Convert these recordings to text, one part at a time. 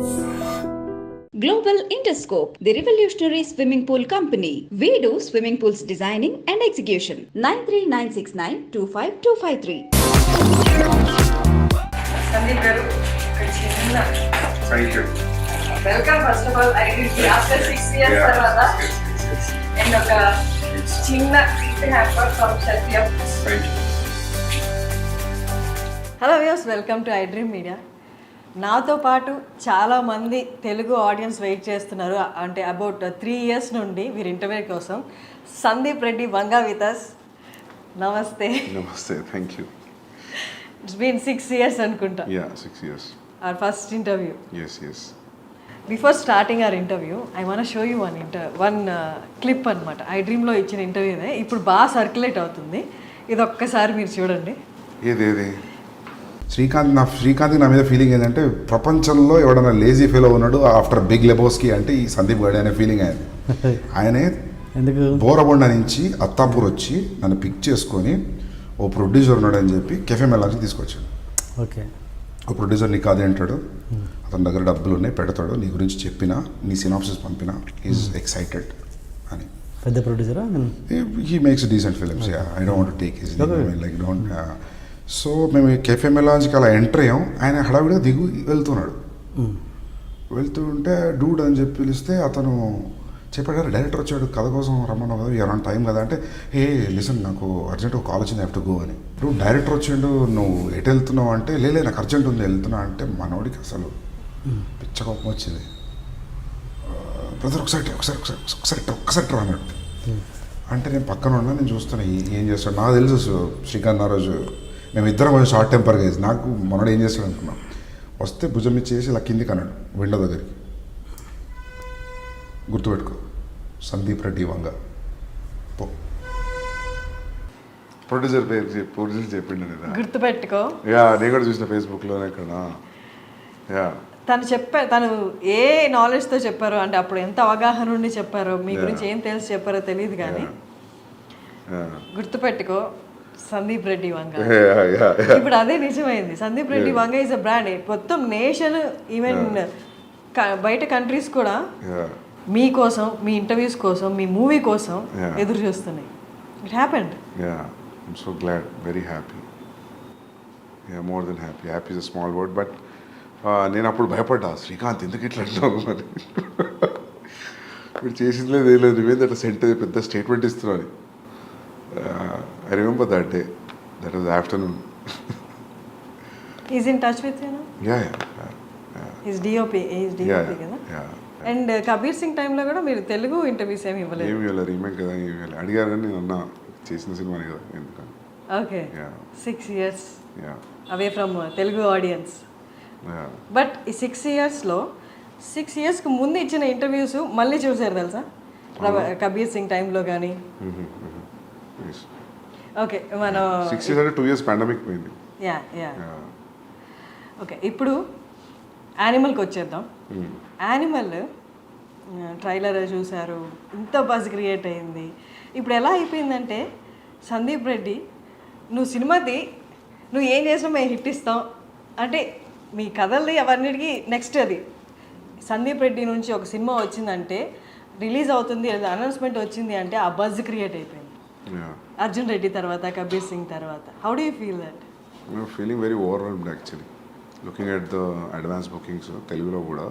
Global Interscope, the revolutionary swimming pool company. We do swimming pools designing and execution. 93969 25253. Sandeep garu, Krishna. Thank you. Welcome first of all. I did after 6 years tarvata. And oka chinna gift hamper from Satyam. Thank you. Hello viewers, welcome to iDream Media. నాతో పాటు చాలామంది Telugu audience wait చేస్తున్నారు. అంటే about 3 years నుండి వీరి interview కోసం. Sandeep Reddy Vanga with us. నమస్తే. Namaste, thank you. It's been 6 years అనుకుంటా. Yeah, 6 years. Our first interview. Yes, yes. Before starting our interview, I want to show you one clip అనమాట. iDreamలో ఇచ్చిన ఇంటర్వ్యూనే ఇప్పుడు బాగా సర్క్యులేట్ అవుతుంది. ఇది ఒక్కసారి మీరు చూడండి. ఏది శ్రీకాంత్ నా మీద ఫీలింగ్ ఏంటంటే ప్రపంచంలో ఎవడన్నా లేజీ ఫీల్ ఉన్నాడు ఆఫ్టర్ బిగ్ లెబోస్కి అంటే ఈ సందీప్ గడి అనే ఫీలింగ్ ఆయనే ఎందుకు బోరబొండ నుంచి అత్తాపూర్ వచ్చి నన్ను పిక్ చేసుకొని ఓ ప్రొడ్యూసర్ ఉన్నాడు అని చెప్పి కెఫే మెలాకి తీసుకొచ్చాడు. ఓకే, ఓ ప్రొడ్యూసర్ నీకు అదే అంటాడు, అతని దగ్గర డబ్బులు ఉన్నాయి పెడతాడు, నీ గురించి చెప్పినా నీ సినాప్సిస్ పంపినా ఈజ్ ఎక్సైటెడ్ అని. పెద్ద ప్రొడ్యూసరా? He makes decent films. I don't want to take his like don't. So మేము కెఫే మెలాన్స్కి అలా ఎంటర్ అయ్యాం. ఆయన హడావిడిగా దిగు వెళ్తున్నాడు. వెళ్తుంటే డూడ్ అని చెప్పి పిలిస్తే అతను చెప్పాడు, డైరెక్టర్ వచ్చాడు కథ కోసం రమ్మన్నావు కదా, ఎవరైనా టైం కదా అంటే, ఏ లిసన్ నాకు అర్జెంట్ ఒక కాల్ వచ్చింది, హ్యావ్ టు గో అని. నువ్వు డైరెక్టర్ వచ్చిండు, నువ్వు ఎటు వెళ్తున్నావు అంటే, లేలే నాకు అర్జెంట్ ఉంది వెళ్తున్నా అంటే, మనోడికి అసలు పిచ్చ కోపం వచ్చింది. బ్రదర్ ఒక్కసారి రా అన్నాడు. అంటే నేను పక్కన ఉన్నా, నేను చూస్తున్నా ఏం చేస్తాడు. నాకు తెలుసు శ్రీకాంత్ ఆ రోజు మేము ఇద్దరం కొంచెం షార్ట్ టెంపర్గా వేసి నాకు మనోడు ఏం చేస్తాడు అనుకున్నాం. వస్తే భుజం ఇచ్చేసి ఇలా కిందికి అన్నాడు విండో దగ్గరికి, గుర్తుపెట్టుకో సందీప్ రెడ్డి వంగ పో. ప్రొడ్యూసర్ చెప్పిండు గుర్తుపెట్టుకో. యా, నేను కూడా చూసిన ఫేస్బుక్లోనే ఇక్కడ. యా, తను ఏ నాలెడ్జ్తో చెప్పారో, అంటే అప్పుడు ఎంత అవగాహన ఉండి చెప్పారో, మీ గురించి ఏం తెలిసి చెప్పారో తెలియదు కానీ గుర్తుపెట్టుకో సందీప్ రెడ్డి వంగ. ఇప్పుడు అదే నిజమైంది. సందీప్ రెడ్డి వంగ ఈజ్ అ బ్రాండ్. మొత్తం నేషన్, ఈవెన్ బయట కంట్రీస్ కూడా మీకోసం, మీ ఇంటర్వ్యూస్ కోసం, మీ మూవీ కోసం ఎదురు చూస్తున్నాయి. It happened. I'm so glad, very happy. More than happy. Happy is a small word, but నేను అప్పుడు భయపడ్డా, శ్రీకాంత్ ఎందుకు ఇట్లా అంటావు మరి, మీరు చేసింది లేదు ఏం లేదు, నువ్వేంది అట్లా పెద్ద స్టేట్మెంట్ ఇస్తున్నావు. I remember that day. That was the afternoon. He's in touch with you now? Yeah. He's DOP. He's DOP కదా? Yeah. And కబీర్ సింగ్ టైంలో కూడా మీరు తెలుగు ఇంటర్వ్యూస్ ఏమి ఇవ్వలేదు? ఏమి ఇవ్వలేదు, రీమేక్ కదా, ఏమి ఇవ్వలేదు. అడిగారు కానీ నేను అన్నా చేసిన సినిమాని కదా ఎందుకని. Okay, 6 years away from Telugu audience. But ఈ 6 yearsలో 6 yearsకి ముందు ఇచ్చిన ఇంటర్వ్యూస్ మళ్ళీ చూసారు తెలుసా, కబీర్ సింగ్ టైంలో కానీ? ఓకే, మనం 6 years అంటే 2 years పాండమిక్ పోయింది. యా. ఓకే, ఇప్పుడు యానిమల్కి వచ్చేద్దాం. యానిమల్ ట్రైలర్ చూశారు, ఇంత బజ్ క్రియేట్ అయింది. ఇప్పుడు ఎలా అయిపోయిందంటే, సందీప్ రెడ్డి నువ్వు ఏం చేసినా మేము హిట్ ఇస్తాం అంటే, మీ కథల్ని అవన్నిటికీ నెక్స్ట్ అది సందీప్ రెడ్డి నుంచి ఒక సినిమా వచ్చిందంటే, రిలీజ్ అవుతుంది, అనౌన్స్మెంట్ వచ్చింది అంటే ఆ బజ్ క్రియేట్ అయిపోయింది. అర్జున్ రెడ్డి తర్వాత, కబీర్ సింగ్ తర్వాత. How do you feel that? Feeling very overwhelmed actually, looking at the advance bookings. తెలుగులో కూడా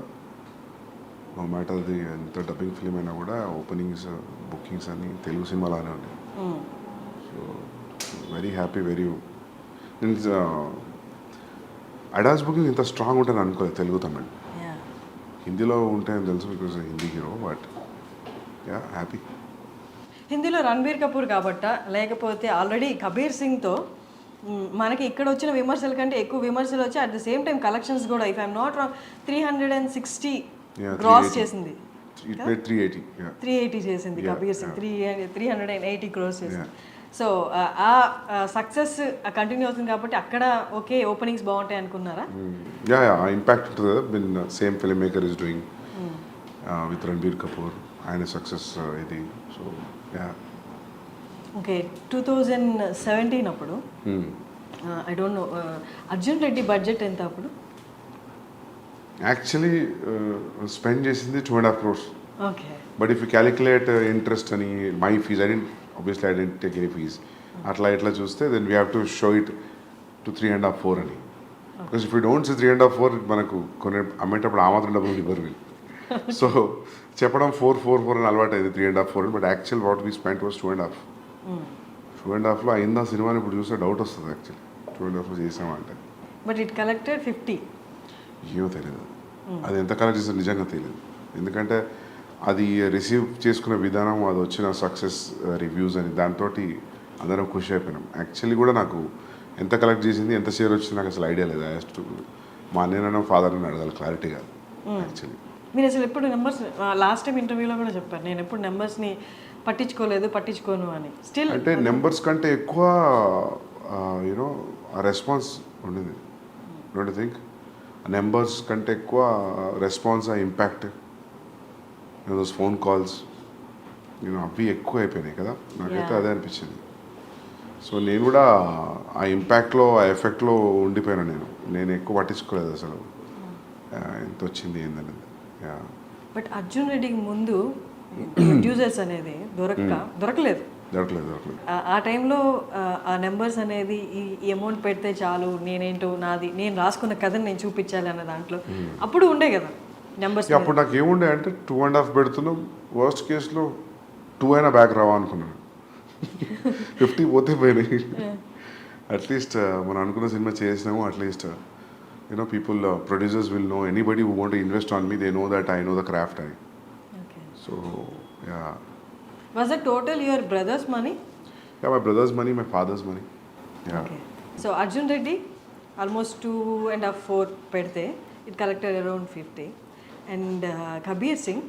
నో మ్యాటర్ అది ఎంత డబ్బింగ్ ఫిలిం అయినా కూడా ఓపెనింగ్స్ బుకింగ్స్ అన్ని తెలుగు సినిమాలానే ఉన్నాయి. So very happy. నేను అడ్వాన్స్ బుకింగ్ ఇంత స్ట్రాంగ్ ఉంటాను అనుకోలేదు తెలుగు తమిళ్. హిందీలో ఉంటాయని తెలుసు, because Hindi hero. But happy. హిందీలో రణబీర్ కపూర్ కాబట్టా, లేకపోతే ఆల్రెడీ కబీర్ సింగ్తో మనకి ఇక్కడ వచ్చిన విమర్శల కంటే ఎక్కువ విమర్శలు వచ్చి, at the same time collections కూడా, if I'm not wrong, 360 cross చేసింది. 380 చేసింది కబీర్ సింగ్. 380 క్రోస్ చేసింది. సో ఆ సక్సెస్ కంటిన్యూ అవుతుంది కాబట్టి అక్కడ ఓకే ఓపెనింగ్స్ బాగుంటాయి అనుకున్నారా? Impact same film maker is doing with Ranbir Kapoor. ఆయన సక్సెస్ ఇది. సో ఓకే, 2017 అప్పుడు I don't know, Arjun Reddy budget ఎంత అప్పుడు? యాక్చువల్లీ స్పెండ్ చేసింది 2.5 crores. Okay. But if you calculate interest అని my fees I didn't take any fees అట్లా ఇట్లా చూస్తే then we have to show it to 3.5, 4 అని. Because if you don't say 3.5, 4 మనకు కొన్ని అమ్మేటప్పుడు ఆ మాత్రం డబ్బులు ఇవ్వరు వీళ్ళు. సో చెప్పడం 4 అని అలవాటు అయింది, 3.5, 4. But actual what we spent was 2.5. 2.5లో అయిందా సినిమాని ఇప్పుడు చూస్తే డౌట్ వస్తుంది యాక్చువల్లీ 2.5లో చేసామంటే. But it collected 50. ఏమో తెలియదు అది ఎంత కలెక్ట్ చేస్తే నిజంగా తెలియదు. ఎందుకంటే అది రిసీవ్ చేసుకునే విధానం, అది వచ్చిన సక్సెస్ రివ్యూస్ అని దాంతో అందరం ఖుషి అయిపోయినాం. యాక్చువల్లీ కూడా నాకు ఎంత కలెక్ట్ చేసింది, ఎంత షేర్ వచ్చింది నాకు అసలు ఐడియా లేదు. యాస్ట్ మా అన్నయ్య ఫాదర్ని అడగాలి క్లారిటీగా యాక్చువల్లీ. మీరు అసలు ఎప్పుడు నెంబర్స్, లాస్ట్ టైం ఇంటర్వ్యూలో కూడా చెప్పారు, నేను ఎప్పుడు నెంబర్స్ని పట్టించుకోను అని. స్టిల్ అంటే నెంబర్స్ కంటే ఎక్కువ యూనో ఆ రెస్పాన్స్ ఉండింది. డోంట్ థింక్ నెంబర్స్ కంటే ఎక్కువ రెస్పాన్స్, ఆ ఇంపాక్ట్, దోస్ ఫోన్ కాల్స్ అవి ఎక్కువ అయిపోయినాయి కదా. నాకైతే అదే అనిపించింది. సో నేను కూడా ఆ ఇంపాక్ట్లో, ఆ ఎఫెక్ట్లో ఉండిపోయాను. నేను ఎక్కువ పట్టించుకోలేదు అసలు ఎంత వచ్చింది ఏందనేది. బట్ అర్జున్ రెడ్డికి ముందు ప్రొడ్యూసర్స్ అనేది దొరకలేదు. ఆ టైంలో ఆ నెంబర్స్ అనేది ఈ అమౌంట్ పెడితే చాలు, నేనేంటో నేను రాసుకున్న కథని నేను చూపించాలి అన్న దాంట్లో అప్పుడు ఉండే కదా నెంబర్స్. అప్పుడు నాకు ఏముండే అంటే 2.5 పెడుతున్నాం, వర్స్ట్ కేసులో 2 అయినా బ్యాక్ రావా అనుకున్నాను. 50 పోతే పోయినాయి. అట్లీస్ట్ మనం అనుకున్న సినిమా చేసినాము. At least people, producers will know, anybody who want to invest on me, they know that I know the craft అని. So yeah. Was it total your brother's money? Yeah, my brother's money, my father's money. Yeah. Okay. So Arjun Reddy almost 2.5, 4 pedte, it collected around 50. And Kabir Singh,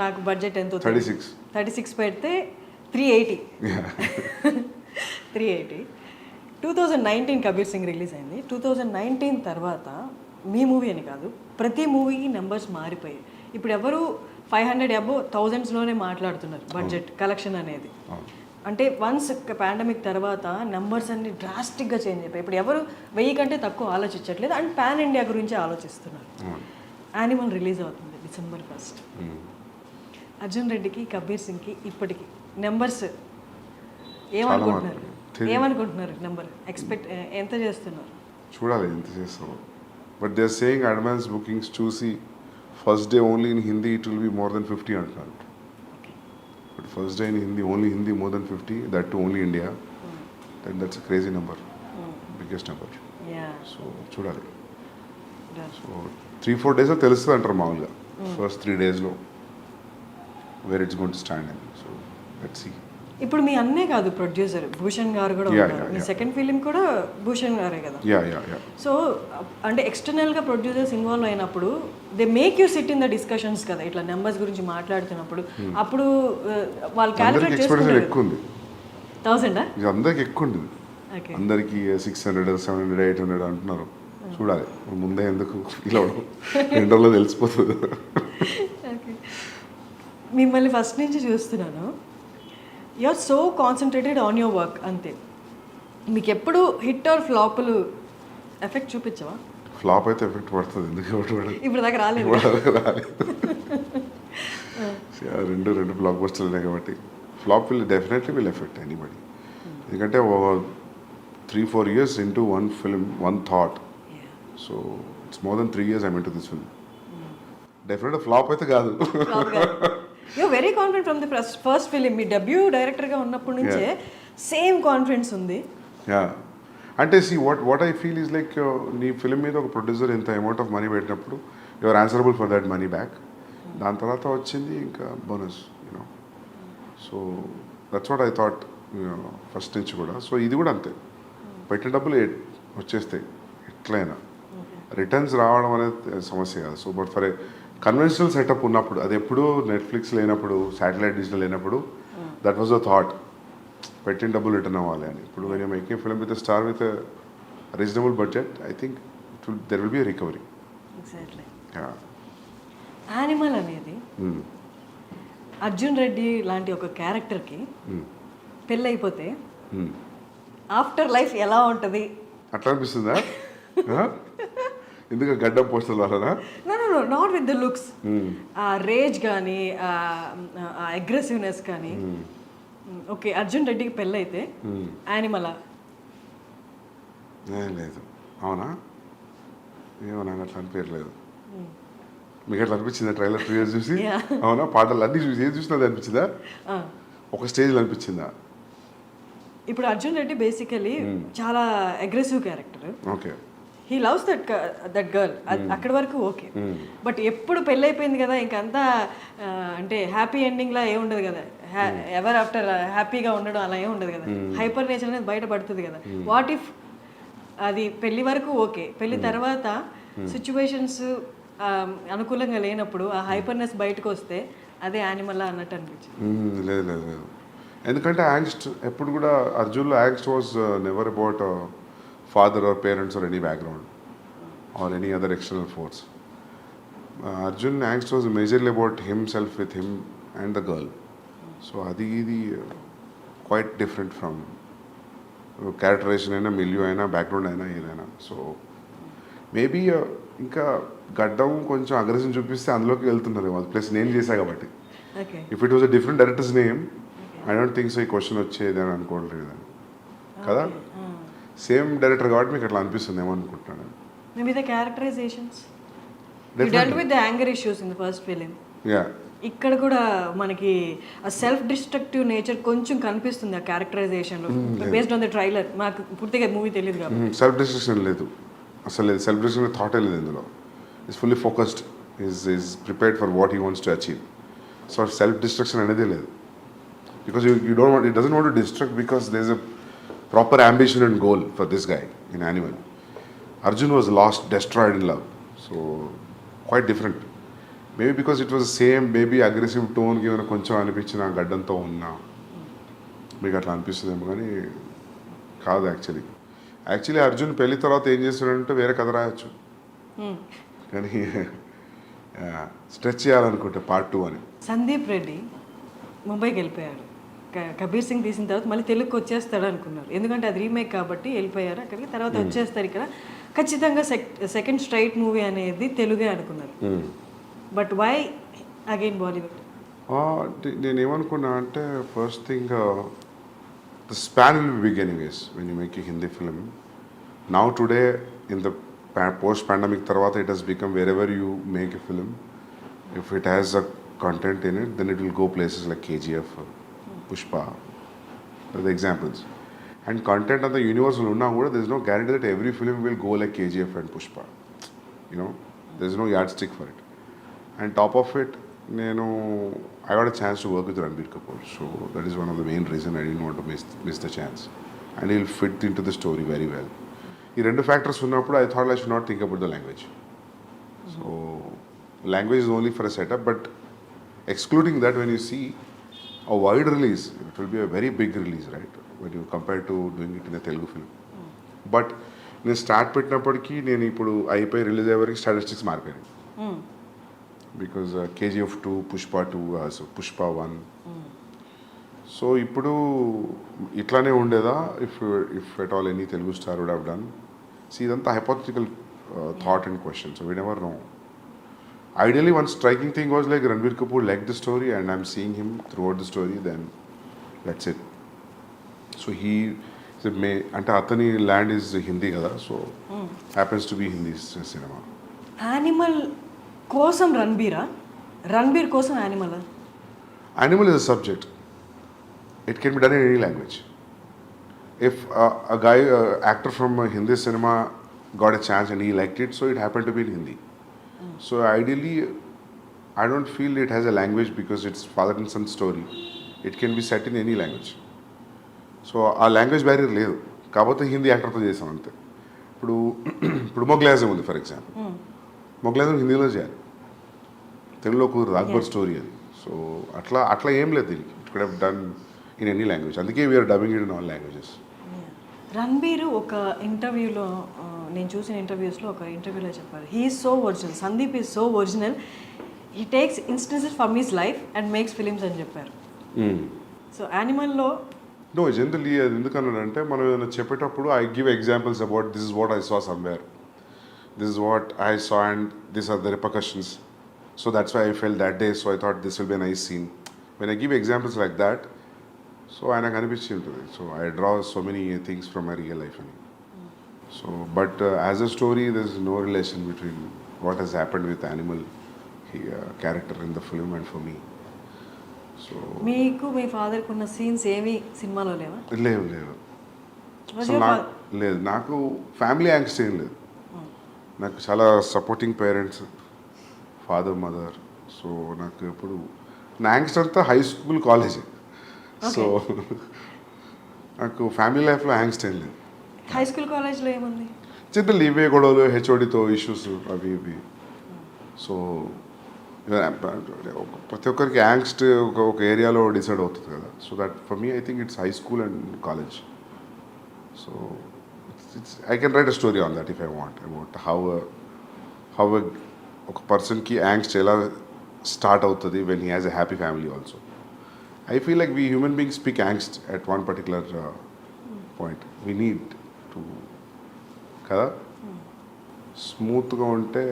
నాకు budget ఎంతో 36 పెడితే 380. 380. 2019 Kabir Singh release అయింది. 2019 తర్వాత మీ movie అని కాదు, ప్రతి మూవీకి numbers మారిపోయాయి. ఇప్పుడు ఎవరు 500 అబోవ్ 1000స్లోనే మాట్లాడుతున్నారు బడ్జెట్ కలెక్షన్ అనేది. అంటే వన్స్ పాండమిక్ తర్వాత నెంబర్స్ అన్ని డ్రాస్టిక్గా చేంజ్ అయిపోయి ఇప్పుడు ఎవరు 1000 కంటే తక్కువ ఆలోచించట్లేదు. అండ్ పాన్ ఇండియా గురించి ఆలోచిస్తున్నారు. యానిమల్ రిలీజ్ అవుతుంది December 1st. అర్జున్ రెడ్డికి, కబీర్ సింగ్కి ఇప్పటికి నెంబర్స్ ఏమనుకుంటున్నారు? నెంబర్ ఎక్స్పెక్ట్ ఎంత చేస్తున్నారు? చూడాలి ఎంత చేస్తాము. But they are saying advance bookings చూసి first day only in Hindi it will be more than 50 అంటున్నారు. But first day in Hindi, only Hindi more than 50, that too only India. That's a crazy number, biggest number. So చూడాలి. So 3-4 డేస్లో తెలుస్తుంది అంటారు మామూలుగా. First 3 డేస్లో where it's going to stand అని. So let's see. ఇప్పుడు మీ అన్నే కాదు ప్రొడ్యూసర్, భూషణ్ గారు కూడా ఉన్నారు. మీ సెకండ్ ఫిలిం కూడా భూషణ్ గారే కదా. సో అంటే ఎక్స్టర్నల్గా ప్రొడ్యూసర్స్ ఇన్వాల్వ్ అయినప్పుడు they make you SIT in the discussions కదా, ఇట్లా నెంబర్స్ గురించి మాట్లాడుతున్నప్పుడు. అప్పుడు వాళ్ళు క్యాలిక్యులేట్ చేసుకుంటారు. ఎక్కువ ఉంది 1000 అందరికి ఎక్కువ ఉంటుంది. అందరికి 600, 700, 800 అంటున్నారు. చూడాలి ముందే ఎందుకు ఇలా ఎండలో తెలిసిపోతుంది. మిమ్మల్ని ఫస్ట్ నుంచి చూస్తున్నాను, you are so concentrated on your work అంతే. మీకు ఎప్పుడు హిట్ ఆర్ ఫ్లాప్లు ఎఫెక్ట్ చూపించవా? ఫ్లాప్ అయితే ఎఫెక్ట్ పడుతుంది. ఎందుకు ఇప్పుడు దాకా రాలేదు. రెండు బ్లాక్ బస్టర్లు ఉన్నాయి కాబట్టి flop definitely will effect anybody. ఎందుకంటే 3-4 years into one film, one thought. So it's more than 3 years I'm into this film. Definitely flop అయితే కాదు. You're very confident from the first film. మీ డెబ్యూ డైరెక్టర్గా ఉన్నప్పటి నుంచే same confidence ఉంది. అంటే see what I feel is like నీ film మీద ఒక ప్రొడ్యూసర్ ఇంత అమౌంట్ ఆఫ్ మనీ పెట్టినప్పుడు you're answerable for that money back. దాని తర్వాత వచ్చింది ఇంకా bonus, you know. So that's what I thought first నుంచి కూడా. సో ఇది కూడా అంతే, పెట్టిన డబ్బులు వచ్చేస్తాయి ఎట్లయినా. రిటర్న్స్ రావడం అనేది సమస్య కాదు. So but for a conventional setup ఉన్నప్పుడు, అది ఎప్పుడు నెట్ఫ్లిక్స్ లేనప్పుడు, శాటిలైట్ డిజిటల్ లేనప్పుడు, దట్ వాజ్ ద థాట్, పెట్టిన డబ్బులు రిటర్న్ అవ్వాలి అని. ఇప్పుడు when you making film with star with reasonable budget, I think there will B recovery. Exactly. Animal అనేది అర్జున్ రెడ్డి లాంటి ఒక క్యారెక్టర్కి పెళ్ళైపోతే ఆఫ్టర్ లైఫ్ ఎలా ఉంటుంది అట్లా అనిపిస్తుందా? ఎందుకు గడ్డం పోస్టర్ వలనా? No not with the looks, ఆ రేజ్ కానీ ఆ అగ్రెసివ్నెస్ కానీ. ఓకే, అర్జున్ రెడ్డికి పెళ్ళైతే యానిమలా? లేదు. అవునా? ఏమో నాకు అట్లా అనిపించలేదు. మీకు అట్లా అనిపించిందా ట్రైలర్ 2 years చూసి? అవునా? పాటలు అన్నీ చూసి ఏది చూసినా అది అనిపించిందా? ఒక స్టేజ్లో అనిపించిందా? ఇప్పుడు అర్జున్ రెడ్డి బేసికలీ చాలా aggressive character. Okay. He loves that girl, అక్కడి వరకు ఓకే. బట్ ఎప్పుడు పెళ్ళైపోయింది కదా, ఇంకంతా అంటే హ్యాపీ ఎండింగ్ లా ఏముండదు కదా, ఎవర్ ఆఫ్టర్ హ్యాపీగా ఉండడం అలా ఏమి ఉండదు కదా. హైపర్ నేచర్ అనేది బయట పడుతుంది కదా. వాట్ ఇఫ్ అది పెళ్లి వరకు ఓకే, పెళ్లి తర్వాత సిచ్యువేషన్స్ అనుకూలంగా లేనప్పుడు ఆ హైపర్నెస్ బయటకు వస్తే అదే యానిమల్ అన్నట్టు అనిపించింది. లేదు లేదు లేదు, ఎందుకంటే యాంగ్స్ట్ ఎప్పుడు కూడా అర్జున్లో angst was never about father or parents or any background or any other external force. Arjun angst was majorly about himself with him and the girl. So adi quite different from characterization aina, milieu aina, background aina, edaina. So maybe ఇంకా గడ్డం కొంచెం aggression చూపిస్తే అందులోకి వెళ్తున్నారు. Plus నేను చేశా కాబట్టి. If it was a different directors name I don't think so ఈ క్వశ్చన్ వచ్చేది అని అనుకోవట్లేదు కదా. సేమ్ డైరెక్టర్ కాబట్టి మీకు అట్లా అనిపిస్తుంది ఏమో అనుకుంటున్నాను. Maybe the characterizations. You dealt with the anger issues in the first film. Yeah. ఇక్కడ కూడా మనకి ఆ సెల్ఫ్ డిస్ట్రక్టివ్ నేచర్ కొంచెం కనిపిస్తుంది ఆ క్యారెక్టరైజేషన్ లో, బేస్డ్ ఆన్ ద ట్రైలర్. మాకు పూర్తిగా మూవీ తెలియదు కాబట్టి. సెల్ఫ్ డిస్ట్రక్షన్ లేదు, అసలు లేదు. సెల్ఫ్ డిస్ట్రక్షన్ థాటే లేదు ఇందులో. Is fully focused, is prepared for what he wants to achieve. So self destruction అనేది లేదు. Because you don't want, it doesn't want to destruct because there is a proper ambition and goal for this guy in Animal. Arjun was lost, destroyed in love. So quite different. Maybe because it was the same, maybe aggressive tone given కొంచెం అనిపించిన గడ్డంతో ఉన్నా మీకు అట్లా అనిపిస్తుందేమో కానీ కాదు. Actually Arjun పెళ్లి తర్వాత ఏం చేస్తున్నాడంటే వేరే కథ రాయొచ్చు, కానీ స్ట్రెచ్ చేయాలనుకుంటే పార్ట్ 2 అని. సందీప్ రెడ్డి ముంబైకి వెళ్ళిపోయాడు. కబీర్ సింగ్ తీసిన తర్వాత మళ్ళీ తెలుగుకి వచ్చేస్తాడు అనుకున్నారు, ఎందుకంటే అది రీమేక్ కాబట్టి వెళ్ళిపోయారు అక్కడికి. తర్వాత వచ్చేస్తారు ఇక్కడ, ఖచ్చితంగా సెకండ్ స్ట్రైట్ మూవీ అనేది తెలుగే అనుకున్నారు. But why again Bollywood? నేనేమనుకున్నా అంటే first thing the span will be big anyways when you make a Hindi film. Now today in the post pandemic తర్వాత it has become wherever you make a film, if it has a content in it then it will go places like KGF, Pushpa, the examples. And content of the universe will unna kuda there is no guarantee that every film will go like KGF and Pushpa. You know, there is no yardstick for it. And top of it, I got a chance to work with Ranbir Kapoor, so that is one of the main reason I didn't want to miss the chance. And he will fit into the story very well. Ee rendu factors unnappudu I thought I should not think about the language. So language is only for a setup, but excluding that, when you see a wide release, it will be a very big release, right, when you compare to doing it in a Telugu film. But నేను start పెట్టినప్పటికీ నేను ఇప్పుడు అయిపోయి release అయ్యే వరకు statistics మారిపోయాయి. Because KGF 2, Pushpa 2, so Pushpa 1. So ఇప్పుడు ఇట్లానే ఉండేదా if at all any Telugu star would have done? So ఇదంతా hypothetical thought and question, so we never know. Ideally, one striking thing was like Ranbir Kapoor liked the story and I'm seeing him throughout the story, then that's it. So he అంటే అతని land is Hindi కదా, so happens to be Hindi cinema. Animal కోసం రణబీర్ కోసం animal? Animal is a subject. It can be done in any language. If a guy, actor from Hindi cinema got a chance and he liked it, so it happened to be in Hindi. So ideally, I don't feel it has a language because it's father and son story. It can be set in any language. So ఆ language barrier లేదు, కాకపోతే హిందీ యాక్టర్తో చేసాం అంతే. ఇప్పుడు మొగ్లాజం ఉంది for example, మొగ్లాజం హిందీలో చేయాలి, తెలుగులో కుదరదు, అక్బర్ స్టోరీ అది. సో అట్లా ఏం లేదు దీనికి. It could have done in any language, అందుకే we're dubbing it in all languages. Ranbir ఒక ఇంటర్వ్యూలో, నేను చూసిన ఇంటర్వ్యూస్లో ఒక ఇంటర్వ్యూలో చెప్పారు, he is so original, Sandeep is so original, he takes instances from his life and makes films అని చెప్పారు. సో యానిమల్లో నో జనరలీ అది ఎందుకన్నానంటే మనం ఏదైనా చెప్పేటప్పుడు I give examples about this is what I saw somewhere. this is what I saw and these are the repercussions. So that's why I felt that day, so I thought this will be a nice scene. When I give examples like that, so ఆయనకు అనిపించి ఉంటుంది. So I draw so many things from my real life. So, but as a story, there's no relation between what has happened with animal character in the film and for me. So మీకు మీ ఫాదర్కి ఉన్న scenes ఏమి సినిమాలో లేవా? లేవు అసలు లేదు. నాకు ఫ్యామిలీ యాంగ్స్ట్ ఏం లేదు. నాకు చాలా supporting parents, father mother. So నాకు ఎప్పుడు నా యాంగ్స్ట్ అంతా హై స్కూల్ కాలేజే. సో నాకు ఫ్యామిలీ లైఫ్లో యాంగ్స్ట్ ఏం లేదు. హై స్కూల్ కాలేజ్లో ఏముంది? జనరల్ ఇవే గొడవలు, హెచ్ఓడితో ఇష్యూస్ అవి ఇవి. సో ప్రతి ఒక్కరికి యాంగ్స్ట్ ఒక ఏరియాలో డిసైడ్ అవుతుంది కదా. So that for me I think it's high school and college. So I can write a story on that if I want about how ఒక పర్సన్కి యాంగ్స్ట్ ఎలా స్టార్ట్ అవుతుంది when he has a happy family also. I feel like we human beings speak angst at one particular point. We need to kada smooth ga unte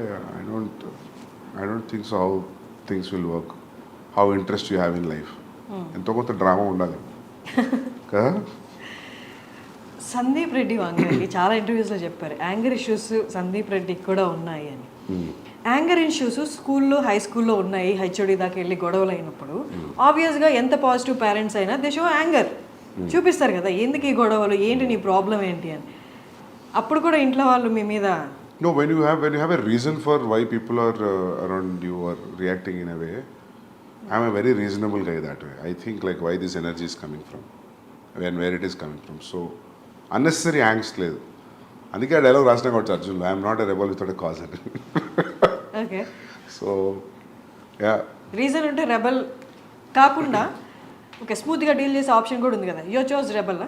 I don't think so how things will work, how interest you have in life. Ento konta drama undali kada. Sandeep Reddy వంగకి చాలా ఇంటర్వ్యూస్లో చెప్పారు anger issues Sandeep రెడ్డికి కూడా ఉన్నాయి అని. Anger issues స్కూల్లో high స్కూల్లో ఉన్నాయి, హెచ్ఓడి దాకా వెళ్ళి గొడవలు అయినప్పుడు ఆబ్వియస్గా ఎంత పాజిటివ్ పేరెంట్స్ అయినా దే షో యాంగర్ చూపిస్తారు కదా, ఎందుకు ఈ గొడవలు, ఏంటి నీ ప్రాబ్లం ఏంటి అని. అప్పుడు కూడా ఇంట్లో వాళ్ళు మీ మీద No, when you have a reason for why people are around you or reacting in a way, I'm a very reasonable guy that way. I think like why this energy is coming from and where it is coming from. So unnecessary angst లేదు. అందుకే ఆ dialogue రాసిన కాబట్టి Arjun, I'm not a rebel without a cause అని. Okay, so yeah reason ఉంటే rebel కాకుండా okay స్మూత్గా deal చేసే ఆప్షన్ కూడా ఉంది కదా. యో చోజ్ రెబల్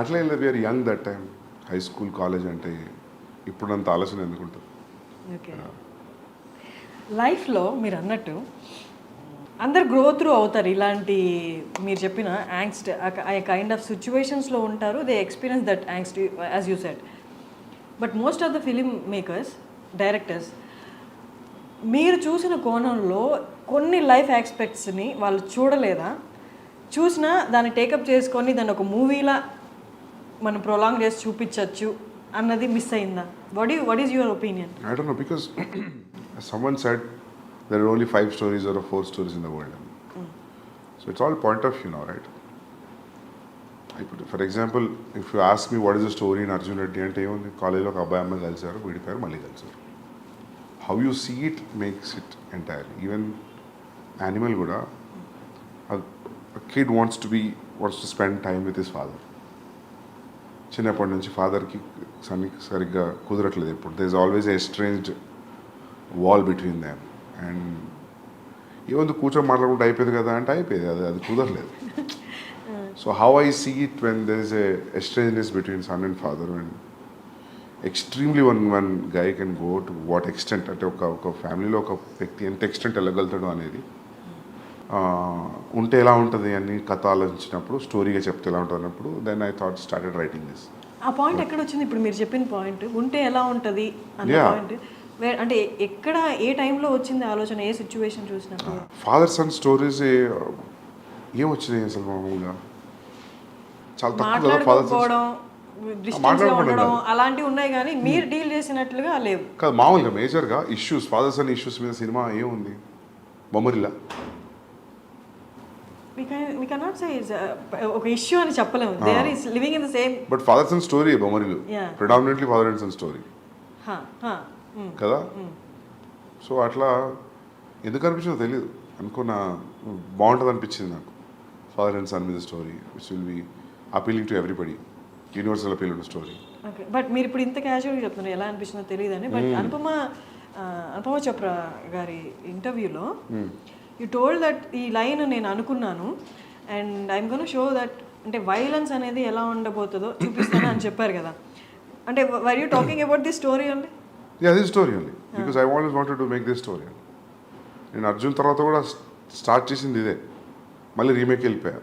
అట్లా ఏం లేదు. We're young that time. High school college అంటే ఇప్పుడంత ఆలోచన ఎందుకుంటుంది. ఓకే, లైఫ్లో మీరు అన్నట్టు అందరు గ్రో త్రూ అవుతారు. ఇలాంటి మీరు చెప్పిన యాంగ్స్ట్ ఆ కైండ్ ఆఫ్ సిచ్యువేషన్స్లో ఉంటారు. They experience that angst as you said. But most of the film makers, directors మీరు చూసిన కోణంలో కొన్ని లైఫ్ ఆస్పెక్ట్స్ని వాళ్ళు చూడలేదా, చూసినా దాన్ని టేకప్ చేసుకొని దాన్ని ఒక మూవీలా మనం ప్రొలాంగ్ చేసి చూపించవచ్చు అన్నది మిస్ అయిందా? What is your opinion? I don't know, because someone said there are only 5 stories or 4 stories in the world. So it's all point of view now, right? For example, if you ask me what is the story in Arjun Reddy అంటే ఏముంది, కాలేజీలో ఒక అబ్బాయి అమ్మాయి కలిసారు, విడిపోయారు, మళ్ళీ కలిసారు. How you see it makes it entirely. Even animal కూడా a kid wants to spend time with his father. చిన్నప్పటి నుంచి ఫాదర్కి సరిగ్గా కుదరట్లేదు. ఇప్పుడు there is always a estranged wall between them. And ఏముంది కూర్చొని మాట్లాడుకుంటే అయిపోయింది కదా అంటే అయిపోయింది, అది కుదరలేదు. So how I see it when there is a estrangeness between son and father, and extremely one guy can go to what extent, అంటే ఒక ఫ్యామిలీలో ఒక వ్యక్తి ఎంత ఎక్స్టెంట్ వెళ్ళగలుగుతాడు అనేది ఉంటే ఎలా ఉంటుంది అని కథ ఆలోచించినప్పుడు, స్టోరీగా చెప్తే ఎలా ఉంటుంది అన్నప్పుడు then I thought started writing this. ఆ పాయింట్ ఎక్కడ వచ్చింది? ఇప్పుడు మీరు చెప్పిన పాయింట్ ఉంటే ఎలా ఉంటుంది అన్న పాయింట్ అంటే ఎక్కడ ఏ టైంలో వచ్చింది ఆలోచన, ఏ సిచ్యువేషన్ చూసినప్పుడు? ఫాదర్ సన్ స్టోరీస్ ఏం వచ్చినాయి అసలు మామూలుగా చాలా తక్కువ కదా. ఫాదర్ ఉండడం అలాంటివి ఉన్నాయి కానీ మీరు డీల్ చేసినట్లుగా లేవు కాదు. మామూలుగా మేజర్గా ఇష్యూస్, ఫాదర్ సన్ ఇష్యూస్ మీద సినిమా ఏముంది, బొమ్మరిల్లా. we cannot say it's ఒక ఇష్యూ అని చెప్పలేము. They are living in the same. But father son story Bommarillu predominantly father and son story కదా. సో అట్లా ఎందుకు అనిపించిందో తెలియదు, అనుకున్నా బాగుంటుంది అనిపించింది నాకు. ఫాదర్ అండ్ సన్ మీద story which will be appealing to everybody, universal appeal ఉన్న స్టోరీ. ఓకే, బట్ మీరు ఇప్పుడు ఇంత క్యాజువల్గా చెప్తున్నారు, ఎలా అనిపించిందో తెలియదని. బట్ అనుపమ చోప్రా గారి ఇంటర్వ్యూలో యూ టోల్డ్ దట్ ఈ లైన్ నేను అనుకున్నాను and I'm gonna show that అంటే వైలెన్స్ అనేది ఎలా ఉండబోతుందో చూపిస్తాను అని చెప్పారు కదా. అంటే were you talking about this story అండి? Yeah, this story only because I always wanted to make this story. నేను అర్జున్ తర్వాత కూడా స్టార్ట్ చేసింది ఇదే, మళ్ళీ రీమేక్ వెళ్ళిపోయా.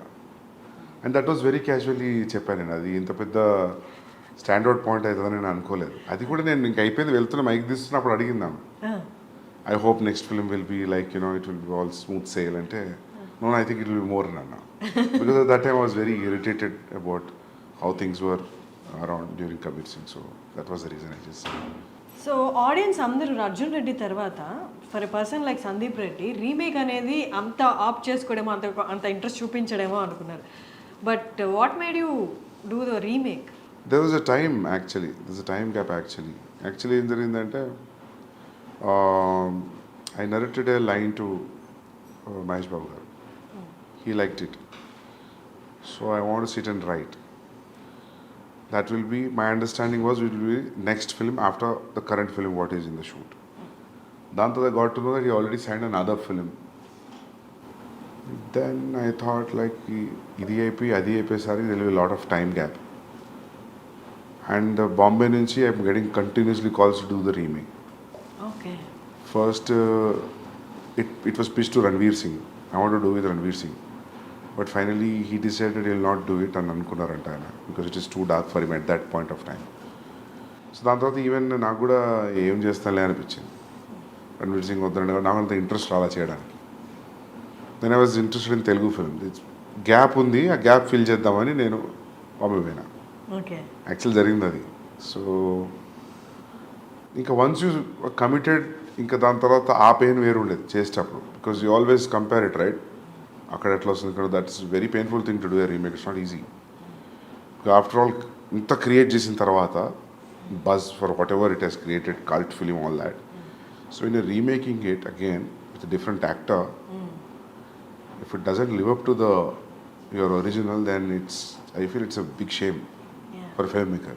And that was very casually చెప్పాను నేను. అది ఇంత పెద్ద స్టాండర్డ్ పాయింట్ అవుతుందని నేను అనుకోలేదు. అది కూడా నేను ఇంక అయిపోయింది వెళ్తున్న మైక్ తీస్తున్నప్పుడు అడిగిందాను, I hope next film will be like it will be all smooth sail అంటే, no I think it will be more అన్న. Because that time I was very irritated about how things were around during Kabir Singh. So that was the reason I just said. So audience అందరూ అర్జున్ రెడ్డి తర్వాత for a person like Sandeep Reddy remake అనేది అంత opt చేసుకోవడమో అంత interest చూపించడమో అనుకున్నారు. But what made you do the remake? There was a time actually. There's a time gap actually. Actually ఏం జరిగిందంటే I narrated a line to Mahesh Babu garu. He liked it. So I want to sit and write. That will be, my understanding was it will be next film after the current film what is in the shoot. Then I got to know that he already signed another film. Then I thought like idi అయిపోయి అది అయిపోయేసరికి there will be a lot of time gap. And Bombay nunchi I am getting continuously calls to do the remake. Okay. First it was pitched to Ranveer Singh. I want to do with Ranveer Singh. But finally he decided he will not do it and అనుకున్నారంట ఆయన, because it is too dark for him at that point of time. So దాని తర్వాత even నాకు కూడా ఏం చేస్తానులే అనిపించింది. రణ్వీర్ సింగ్ వద్దంటే నాకు అంత ఇంట్రెస్ట్ రాలా చేయడానికి. Then I was interested in Telugu film. Gap ఉంది, ఆ గ్యాప్ ఫిల్ చేద్దామని నేను బాంబే పోయినా. ఓకే. యాక్చువల్ జరిగింది అది. సో ఇంకా వన్స్ యూ కమిటెడ్, ఇంకా దాని తర్వాత ఆ పెయిన్ వేరు ఉండేది చేసేటప్పుడు, because you always compare it right. అక్కడ ఎట్లా వస్తుంది ఇక్కడ, that's very painful thing to do a remake. It's not easy. After all ఇంత క్రియేట్ చేసిన తర్వాత buzz for what ever it has created, cult film, all that. So in remaking it again with different actor, if it doesn't live up to your original, then I feel it's a big shame for a filmmaker.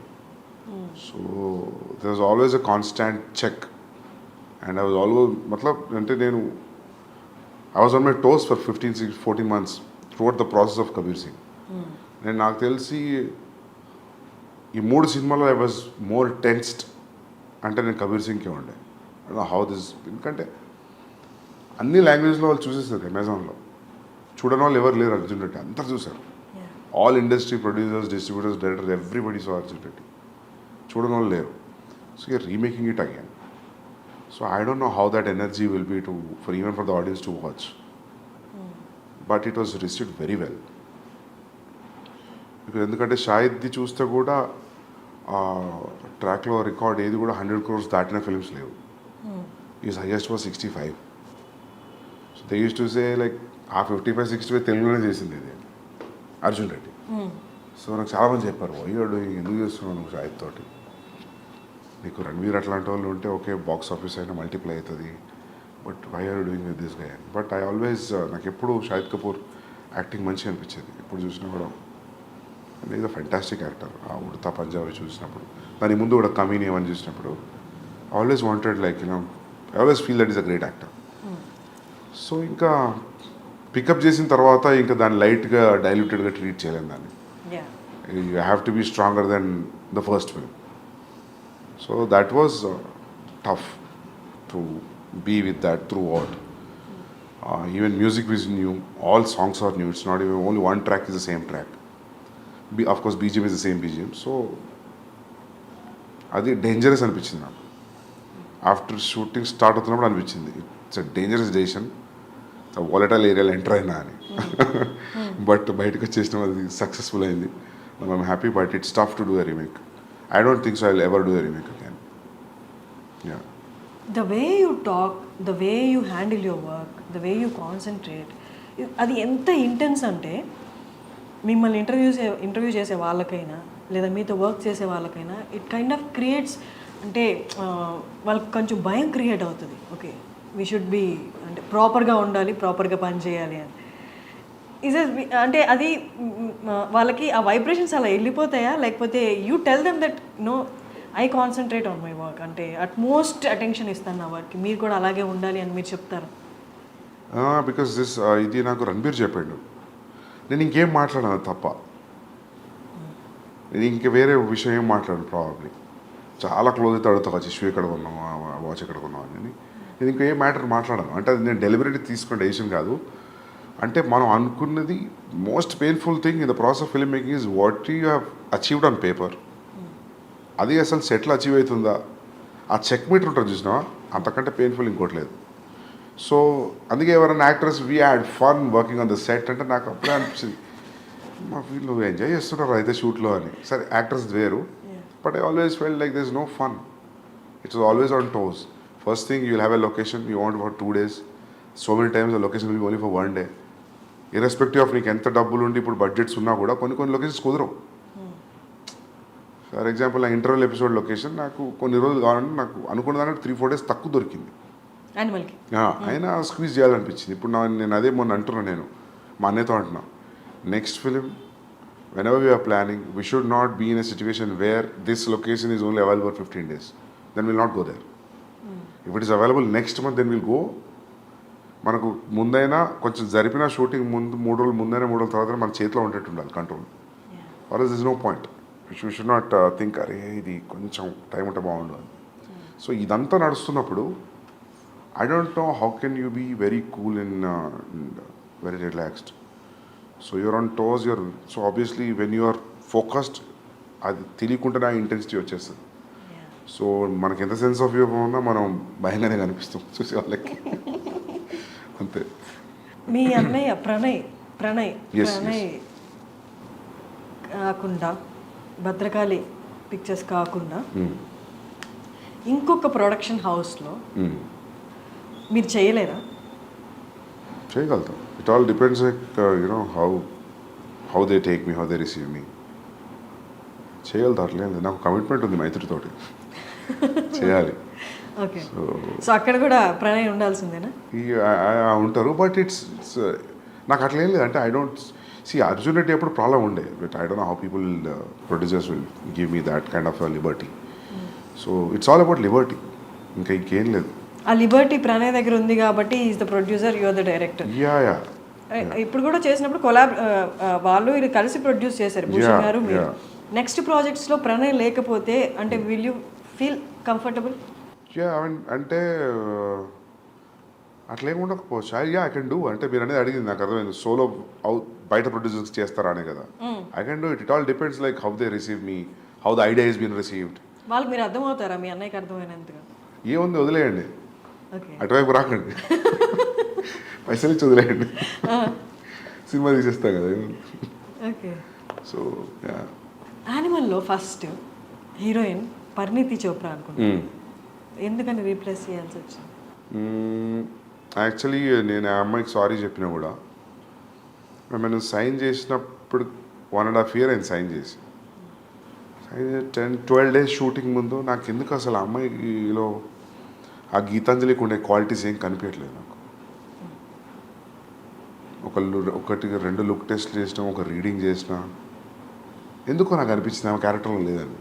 So there was always a constant check, and I was always I was on my toes for 14 months throughout the process of Kabir Singh. నేను నాకు తెలిసి ఈ 3 సినిమాలో I was more tensed అంటే నేను కబీర్ సింగ్కే ఉండే. How this, ఎందుకంటే అన్ని లాంగ్వేజ్లో వాళ్ళు చూసేస్తారు. అమెజాన్లో చూడని వాళ్ళు ఎవరు లేరు. అర్జున్ రెడ్డి అందరు చూసారు. All industry producers, distributors, directors, everybody so Arjun Reddy. చూడని వాళ్ళు లేరు. So you're remaking it again. So I don't know how that energy will be even for the audience to watch. But it was received very well. ఎందుకంటే షాహిద్ది చూస్తే కూడా ట్రాక్లో record ఏది కూడా 100 crores దాటిన ఫిల్మ్స్ లేవు. Is highest was 65. So they use to say like ఆ 55-65 తెలుగులోనే చేసింది ఇది అర్జున్ రెడ్డి. సో నాకు చాలామంది చెప్పారు, అయ్యాడు ఎందుకు చేస్తున్నావు నువ్వు షాహిద్ తోటి, నీకు రణ్వీర్ అట్లాంటి వాళ్ళు ఉంటే ఓకే బాక్స్ ఆఫీస్ అయినా మల్టిప్లై అవుతుంది, but why are doing with this guy. But I always, నాకు ఎప్పుడు షాహిద్ కపూర్ యాక్టింగ్ మంచిగా అనిపించేది. ఎప్పుడు చూసినా కూడా ఈజ్ అ ఫెంటాస్టిక్ యాక్టర్. ఆ ఉడతా పంజాబీ చూసినప్పుడు, దాని ముందు కూడా కమీని ఏమని చూసినప్పుడు always wanted like I always feel that is a great actor. So ఇంకా పికప్ చేసిన తర్వాత ఇంకా దాన్ని లైట్గా డైల్యూటెడ్గా ట్రీట్ చేయలేము దాన్ని. You have to be stronger then the first film. So that was tough to be with that throughout. Even music is new, all songs are new. It's not even only one track is the same track. Of course BGM is the same BGM. So అది dangerous అనిపించింది నాకు. After shooting start అవుతున్నప్పుడు అనిపించింది it's a dangerous decision, volatile ఏరియాలో enter అయినా అని. But బయటకు వచ్చేసిన అది సక్సెస్ఫుల్ అయింది. I'm happy. But it's tough to do a remake. I don't think so I will ever do a remake again. Yeah, the way you talk, the way you handle your work, the way you concentrate, అది ఎంత intense అంటే మిమ్మల్ని interview చేసే వాళ్ళకైనా లేదా మీతో work చేసే వాళ్ళకైనా ఇట్ కైండ్ ఆఫ్ క్రియేట్స్, అంటే వాళ్ళకి కొంచెం భయం క్రియేట్ అవుతుంది. ఓకే వీ షుడ్ బీ, అంటే ప్రాపర్గా ఉండాలి, ప్రాపర్గా పని చేయాలి అని. అంటే అది వాళ్ళకి ఆ వైబ్రేషన్స్ అలా వెళ్ళిపోతాయా, లేకపోతే you tell them that no I concentrate on my work, అంటే అట్మోస్ట్ అటెన్షన్ ఇస్తాను నా వర్క్కి, మీరు కూడా అలాగే ఉండాలి అని మీరు చెప్తారు? బికాస్ ఇది నాకు రణబీర్ చెప్పాడు. నేను ఇంకేం మాట్లాడాను తప్ప, నేను ఇంక వేరే విషయం ఏం మాట్లాడాను. ప్రాబబ్లీ చాలా క్లోజ్ అయితే అడుగుతా, వచ్చి షూ ఎక్కడ కొన్నావు, వాచ్ ఎక్కడ కొన్నావు అని. నేను ఇంకే మ్యాటర్ మాట్లాడాను. అంటే అది నేను డెలిబరేట్గా తీసుకున్న డెసిషన్ కాదు. అంటే మనం అనుకున్నది most painful thing in the process of film making is what you have achieved on paper అది అసలు సెటిల్ అచీవ్ అవుతుందా, ఆ చెక్ మీటర్ ఉంటుంది చూసినా, అంతకంటే పెయిన్ఫుల్ ఇంకోటి లేదు. సో అందుకే ఎవరైనా actors we had fun working on the set అంటే నాకు అప్పుడే అనిపించింది, మా వీళ్ళు ఎంజాయ్ చేస్తున్నారు అయితే షూట్లో అని. సరే యాక్టర్స్ వేరు, but I always felt like this no fun. It's always on toes. First thing you will have a location, you want for 2 days. So many times the location will be only for 1 day. Irrespective of నీకు ఎంత డబ్బులు ఉండి ఇప్పుడు budgets ఉన్నా కూడా కొన్ని locations కుదరవు. For example నా ఇంటర్వెల్ ఎపిసోడ్ లొకేషన్ నాకు కొన్ని రోజులు కావాలంటే నాకు అనుకున్న దానికి 3-4 days తక్కువ దొరికింది. అయినా స్క్వీజ్ చేయాలనిపించింది. ఇప్పుడు నేను అదే మొన్న అంటున్నాను, నేను మా అన్నయ్యతో అంటున్నా, next film whenever we are planning, we should not be in a situation where this location is only available for 15 days. Then we'll not go there. If it is available next month, then we'll go. మనకు ముందైనా కొంచెం జరిపిన shooting ముందు 3 రోజులు ముందైనా 3 రోజుల తర్వాత మన చేతిలో ఉండేట్టు ఉండాలి control. Or is no point. You should not think అరే ఇది కొంచెం టైం ఉంటే బాగుండు అని. సో ఇదంతా నడుస్తున్నప్పుడు I don't know how can you be very cool and very relaxed. So you're on toes, so obviously when you are focused అది తెలియకుండా ఇంటెన్సిటీ వచ్చేస్తుంది. సో మనకి ఎంత సెన్స్ ఆఫ్ హ్యూమర్ ఉన్నా మనం భయంగానే కనిపిస్తాం చూసే వాళ్ళకి. అంతే. మీ అన్నయ్య ప్రణయ్ కాకుండా భద్రకాళి పిక్చర్స్ కాకుండా ఇంకొక ప్రొడక్షన్ హౌస్లో మీరు చేయలేరా? చేయగలుగుతాం. It all depends like you know how they take me, how they receive me. చేయగలుగుతా, అట్లేదు. నాకు కమిట్మెంట్ ఉంది మైత్రితోటి, చేయాలి. ఓకే. సో అక్కడ కూడా ప్రణయ్ ఉండాల్సిందేనా? ఉంటారు, బట్ ఇట్స్ నాకు అట్లా ఏం లేదు. అంటే I don't see Arjun Reddy ఎప్పుడు ప్రాబ్లం ఉండే, but I don't know how people producers will give me that kind of liberty. So it's all about liberty, ఇంకా ఇంకేం లేదు. ఆ లిబర్టీ ప్రణయ్ దగ్గర ఉంది కాబట్టి is the producer, you are the director. Yeah. ఇప్పుడు కూడా చేసినప్పుడు వాళ్ళు ఇది కలిసి ప్రొడ్యూస్ చేశారు, భూషణ్ గారు మీరు. నెక్స్ట్ ప్రాజెక్ట్స్లో ప్రణయ్ లేకపోతే అంటే will you feel comfortable? Yeah, అంటే అట్లా ఏమి ఉండకపోవచ్చు. I can do. అంటే మీరు అనేది అడిగింది నాకు అర్థమైంది, సోలో బయట ప్రొడ్యూసర్స్ చేస్తారా అనే కదా. I can do it. It all depends like how they receive me, how the idea is been received. వాళ్ళకి మీరు అర్థమవుతారా? మీ అన్నయ్యకి అర్థమైనంతగా ఏముంది, వదిలేయండి, అటువైపు రాకండి, పైసలు ఇచ్చి వదిలేయండి, సినిమా తీసేస్తాం కదా. ఓకే. సో యానిమల్లో ఫస్ట్ హీరోయిన్ పరిణీతి చోప్రా అనుకుంటున్నాను, ఎందుకని రీప్లేస్ చేయాల్సి వచ్చింది? యాక్చువల్లీ నేను ఆ అమ్మాయికి సారీ చెప్పినా కూడా, మేము సైన్ చేసినప్పుడు 1.5 years అయింది సైన్ చేసి. 10-12 days షూటింగ్ ముందు నాకు ఎందుకు అసలు ఆ అమ్మాయిలో ఆ గీతాంజలికి ఉండే క్వాలిటీస్ ఏం కనిపించట్లేదు నాకు. 1-2 లుక్ టెస్ట్ చేసినా, ఒక రీడింగ్ చేసినా, ఎందుకో నాకు అనిపించింది ఆమె క్యారెక్టర్లో లేదని.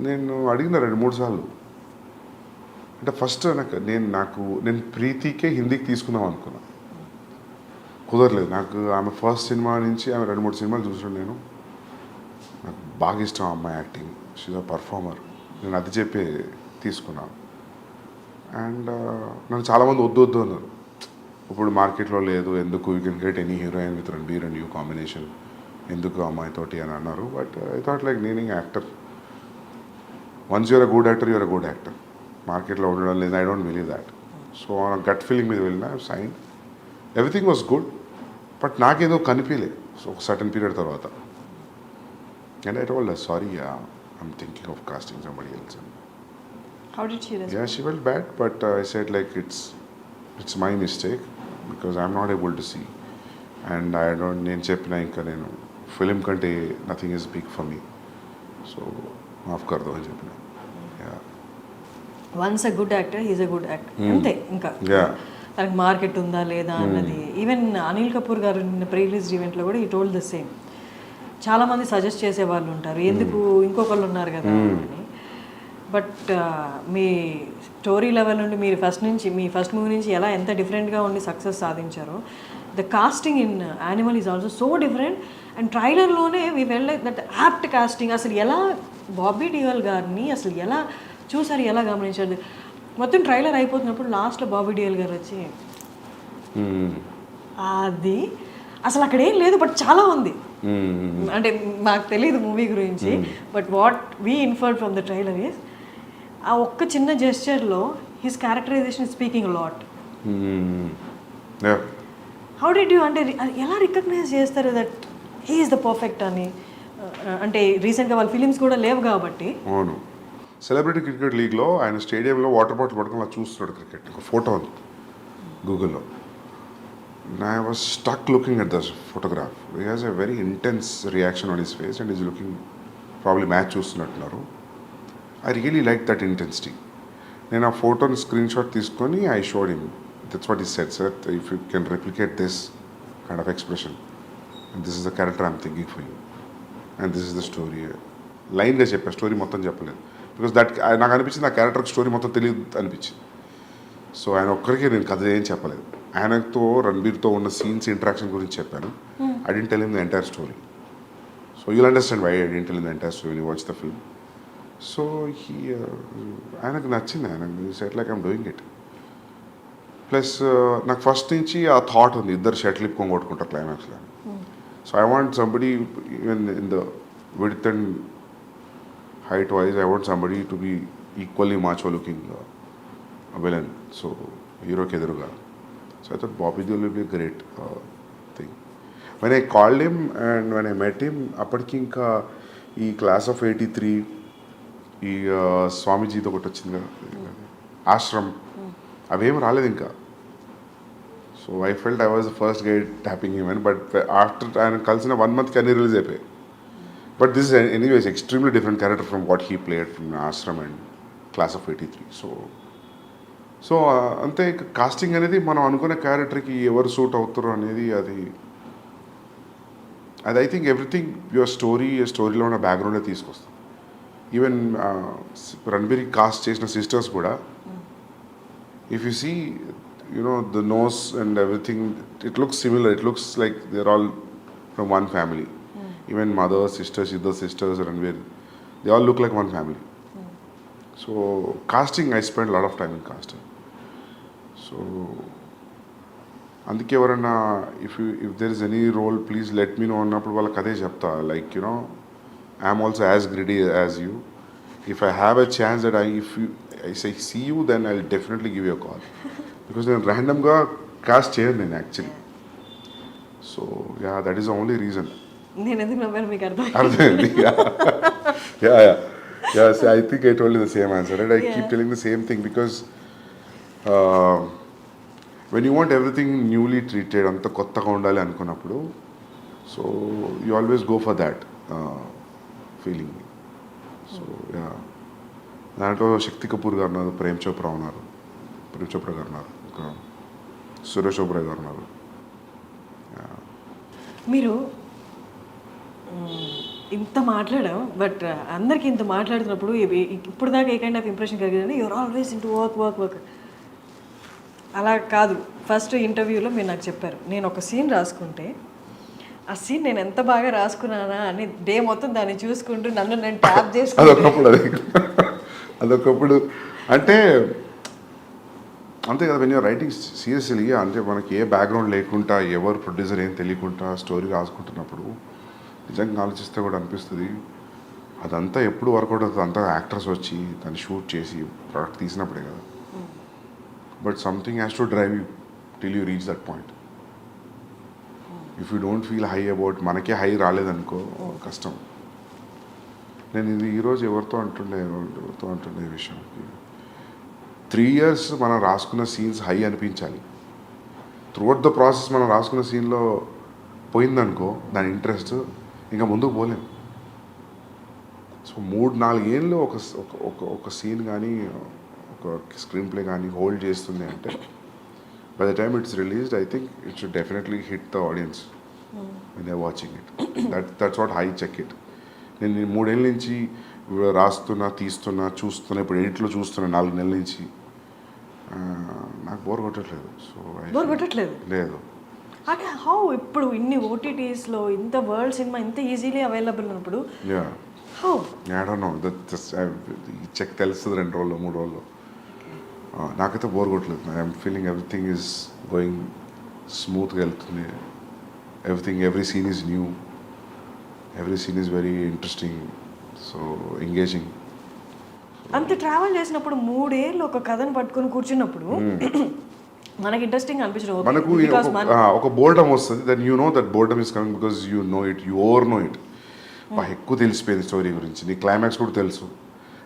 నేను అడిగిన 2-3 సార్లు. అంటే ఫస్ట్ నేను ప్రీతికే హిందీకి తీసుకుందాం అనుకున్నా, కుదరలేదు. నాకు ఆమె ఫస్ట్ సినిమా నుంచి ఆమె 2-3 సినిమాలు చూసాను నేను. నాకు బాగా ఇష్టం ఆ అమ్మాయి యాక్టింగ్, షీజ్ అ పర్ఫార్మర్. నేను అది చెప్పి తీసుకున్నాను. అండ్ నన్ను చాలామంది వద్దు అన్నారు, ఇప్పుడు మార్కెట్లో లేదు, ఎందుకు, you can get any heroine with Ranbir and you combination, ఎందుకు అమ్మాయితోటి అని అన్నారు. బట్ ఐ థాట్ లైక్ నేను actor, once you're a good actor, you're a good actor. మార్కెట్లో ఉండడం లేదు, I don't believe that. So gut feeling మీద వెళ్ళిన sign, everything was good, but నాకేదో కనిపించలేదు. సో ఒక సర్టన్ పీరియడ్ తర్వాత, and I told her sorry, I'm thinking of casting somebody else. How did she respond? Yeah, she felt bad, but I said like it's my mistake because I'm not able to see, and I don't. నేను చెప్పిన ఇంకా నేను ఫిలిం కంటే nothing is big for me, so మాఫ్ కర్దో అని చెప్పిన. Once a good actor he's a good actor, అంతే. ఇంకా తనకి మార్కెట్ ఉందా లేదా అన్నది. ఈవెన్ అనిల్ కపూర్ గారు నిన్న ప్రీ రిలీజ్ ఈవెంట్లో కూడా ఈ టోల్డ్ ద సేమ్. చాలామంది సజెస్ట్ చేసే వాళ్ళు ఉంటారు, ఎందుకు ఇంకొకళ్ళు ఉన్నారు కదా అని. బట్ మీ స్టోరీ లెవెల్ నుండి మీరు మీ ఫస్ట్ మూవీ నుంచి ఎంత డిఫరెంట్గా ఉండి సక్సెస్ సాధించారో, the casting in Animal is also so different. And ట్రైలర్లోనే we felt like that apt casting. అసలు ఎలా బాబీ డియోల్ గారిని అసలు ఎలా చూసారు, ఎలా గమనించారు? మొత్తం ట్రైలర్ అయిపోతున్నప్పుడు లాస్ట్లో బాబీ డియోల్ గారు వచ్చి అది అసలు అక్కడ ఏం లేదు, బట్ చాలా ఉంది. అంటే మాకు తెలియదు మూవీ గురించి, but what we inferred from the trailer is ఆ ఒక్క చిన్న జెస్చర్లో his characterisation speaking lot. How did you అంటే ఎలా రికగ్నైజ్ చేస్తారు that he is the perfect అని? అంటే రీసెంట్గా వాళ్ళ ఫిలిమ్స్ కూడా లేవు కాబట్టి. అవును, సెలబ్రిటీ క్రికెట్ లీగ్లో ఆయన స్టేడియంలో వాటర్ బాటిల్ పట్టుకొని అలా చూస్తున్నాడు క్రికెట్. ఒక ఫోటో ఉంది గూగుల్లో. I was stuck looking at this photograph. He has a very intense reaction on his face and he's looking probably match చూస్తున్నట్టున్నారు. I really liked that intensity. నేను ఆ ఫోటోని స్క్రీన్ షాట్ తీసుకొని I showed him. That's what he said, sir. If you can replicate this kind of expression, and this is the character I'm thinking for you, and this is the story. లైన్గా చెప్పా, story మొత్తం చెప్పలేదు. Because that నాకు అనిపించింది ఆ క్యారెక్టర్కి story మొత్తం తెలియదు అనిపించింది. సో ఆయన ఒక్కరికి నేను కథ ఏం చెప్పలేదు. ఆయనతో రణబీర్తో ఉన్న సీన్స్ ఇంటరాక్షన్ గురించి చెప్పాను. I didn't tell him the entire story. So you'll understand why I didn't tell him the entire story, watch the film. So ఆయనకు నచ్చింది. ఆయనకు set like I'm doing it. Plus నాకు ఫస్ట్ నుంచి ఆ thought ఉంది, ఇద్దరు షర్ట్లు ఇప్పుకొని కొట్టుకుంటారు క్లైమాక్స్లో. So I want somebody even in the width and height wise, I want somebody to be equally macho looking villain. So hero ke eduruga. So I thought Bobby Deol will be a great thing. When I called him and when I met him, appadiki inka ee class of 83 ee Swamiji తో ఒకటి వచ్చింది కదా, ఆశ్రమ్, అవేం రాలేదు ఇంకా. So I felt I was the first guy tapping him అని. But after ఆయన కలిసిన 1 month అన్నీ రిలీజ్ అయిపోయాయి. But this is anyways extremely different character from what he played from Ashram and Class of 83. So అంతే casting అనేది మనం అనుకునే క్యారెక్టర్కి ఎవరు సూట్ అవుతారు అనేది అది ఐ థింక్ ఎవ్రీథింగ్ యువర్ స్టోరీలో ఉన్న బ్యాక్గ్రౌండే తీసుకొస్తాం. ఈవెన్ రణబీర్ కాస్ట్ చేసిన సిస్టర్స్ కూడా if you see you know the nose and everything it looks similar. It looks like they are all from one family. Even mother, sisters, either sisters, Ranveer, they all look like one family. So casting, I spent a lot of time in casting. So అందుకే ఎవరన్నా if there is any role, please let me know అన్నప్పుడు వాళ్ళకి అదే చెప్తా. Like, you know, I am also as greedy as you. If I have a chance that I say see you, then I'll definitely give you a call. Because నేను randomగా cast చేయను నేను actually. So yeah, that is the only reason. నేను ఎందుకు నవ్వాను మీకు అర్థమైంది. I think I told you the same answer, right? I keep telling the same thing because when you want everything newly treated, అంత కొత్తగా ఉండాలి అనుకున్నప్పుడు, so you always go for that feeling. So దాంట్లో శక్తి కపూర్ గారు ఉన్నారు, ప్రేమ్ చోప్రా గారు ఉన్నారు, ఇంకా సురేష్ ఓబ్రాయ్ గారు ఉన్నారు. మీరు ఇంత మాట్లాడాం, బట్ అందరికీ ఇంత మాట్లాడుతున్నప్పుడు ఇప్పుడు దాకా ఏ కైండ్ ఆఫ్ ఇంప్రెషన్ కలిగిందంటే యూఆర్ ఆల్వేస్ ఇంటూ వర్క్. అలా కాదు. ఫస్ట్ ఇంటర్వ్యూలో మీరు నాకు చెప్పారు, నేను ఒక సీన్ రాసుకుంటే ఆ సీన్ నేను ఎంత బాగా రాసుకున్నానా అని డే మొత్తం దాన్ని చూసుకుంటూ నన్ను నేను ట్యాప్ చేసుకుంటాను. అదొకప్పుడు అంటే అంతే కదా. వెన్ యూర్ రైటింగ్ సీరియస్లీ, అంటే మనకి ఏ బ్యాక్గ్రౌండ్ లేకుండా, ఎవరు ప్రొడ్యూసర్ ఏం తెలియకుండా స్టోరీ రాసుకుంటున్నప్పుడు నిజంగా ఆలోచిస్తే కూడా అనిపిస్తుంది అదంతా ఎప్పుడు వర్కౌట్ అవుతుంది. అంతా యాక్టర్స్ వచ్చి దాన్ని షూట్ చేసి ప్రోడక్ట్ తీసినప్పుడే కదా. But something has to drive you till you reach that point. If you don't feel high about, మనకే హై రాలేదనుకో కష్టం. నేను ఇది ఈరోజు ఎవరితో అంటుండే ఈ విషయం, 3 years మనం రాసుకున్న సీన్స్ హై అనిపించాలి. త్రూఅవుట్ ద ప్రాసెస్ మనం రాసుకున్న సీన్లో పోయిందనుకో దాని ఇంట్రెస్ట్, ఇంకా ముందుకు పోలేం. సో 3-4 ఏళ్ళు ఒక సీన్ కానీ ఒక స్క్రీన్ ప్లే కానీ హోల్డ్ చేస్తుంది అంటే, by the time it's released I think it should definitely hit the audience when they watching it. That's what I check it. నేను 3 ఏళ్ళ నుంచి రాస్తున్నా, చూస్తున్నా, ఇప్పుడు ఎడిట్లో చూస్తున్నా 4 నెలల నుంచి. నాకు బోర్ కొట్టట్లేదు. సో బోర్ కొట్టట్లేదు లేదు. అంటే హౌ ఇప్పుడు ఇన్ని ఓటీటీస్లో ఇంత వరల్డ్ సినిమా ఇంత ఈజీలీ అవైలబుల్ ఉన్నప్పుడు how? I don't know. Check తెలుస్తుంది 2 రోజుల్లో 3 రోజుల్లో. నాకైతే బోర్ కొట్టలేదు. I'm feeling everything is going స్మూత్గా వెళ్తుంది. Every scene is new. Every scene is very interesting, so engaging. అంత ట్రావెల్ చేసినప్పుడు 3 ఏళ్ళు ఒక కథను పట్టుకొని కూర్చున్నప్పుడు మనకి ఇంట్రెస్టింగ్ అనిపించడం మనకు బికాస్ ఒక బోర్డమ్ వస్తుంది, then you know that boredom is coming because you know it, you over know it. ఎక్కువ తెలిసిపోయింది స్టోరీ గురించి, నీ క్లైమాక్స్ కూడా తెలుసు.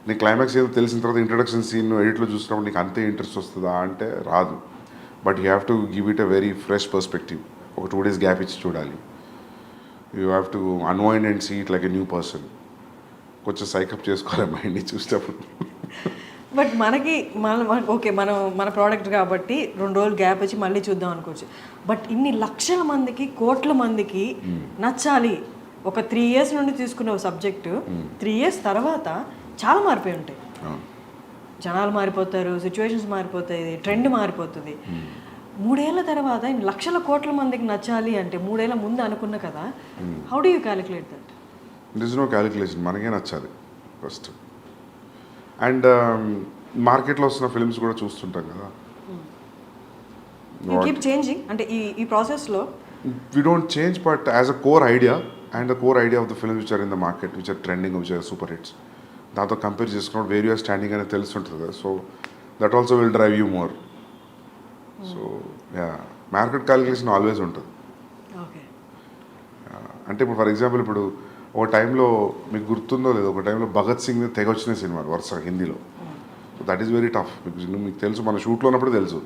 నీ క్లైమాక్స్ ఏదో తెలిసిన తర్వాత ఇంట్రడక్షన్ సీన్ ఎడిట్లో చూసినప్పుడు నీకు అంతే ఇంట్రెస్ట్ వస్తుందా అంటే రాదు. But you have to give it a very fresh perspective. ఒక 2 days గ్యాప్ ఇచ్చి చూడాలి. You have to unwind and see it like a new person. కొంచెం సైకప్ చేసుకోవాలి మైండ్ని చూసేటప్పుడు. బట్ మనకి ఓకే మన ప్రోడక్ట్ కాబట్టి 2 రోజులు గ్యాప్ వచ్చి మళ్ళీ చూద్దాం అనుకోవచ్చు. బట్ ఇన్ని లక్షల మందికి, కోట్ల మందికి నచ్చాలి. ఒక 3 years నుండి తీసుకున్న సబ్జెక్టు 3 years తర్వాత చాలా మారిపోయి ఉంటాయి. జనాలు మారిపోతారు, సిచ్యువేషన్స్ మారిపోతాయి, ట్రెండ్ మారిపోతుంది. 3 ఏళ్ల తర్వాత ఇన్ని లక్షల కోట్ల మందికి నచ్చాలి అంటే 3 ఏళ్ల ముందు అనుకున్న కదా, how do you calculate that? It is no calculation, మనకే నచ్చాలి ఫస్ట్. అండ్ మార్కెట్లో వస్తున్న ఫిల్మ్స్ కూడా చూస్తుంటాం కదా, యూ కీప్ చేంజింగ్. అంటే ఈ ప్రాసెస్లో we don't change, but as a core idea and the core idea of the films which are in the market, which are trending, which are super hits, దాంతో compare చేసుకున్నప్పుడు where you're standing అనేది తెలుస్తుంటుంది కదా, so that also will drive you more. So yeah, market calculation always ఉంటుంది. Okay, అంటే ఇప్పుడు for example ఇప్పుడు ఒక టైంలో మీకు గుర్తుందో లేదో, ఒక టైంలో భగత్ సింగ్ తెగ వచ్చిన సినిమాలు వరుస హిందీలో. So that is very tough because మీకు తెలుసు, మన షూట్లో ఉన్నప్పుడు తెలుసు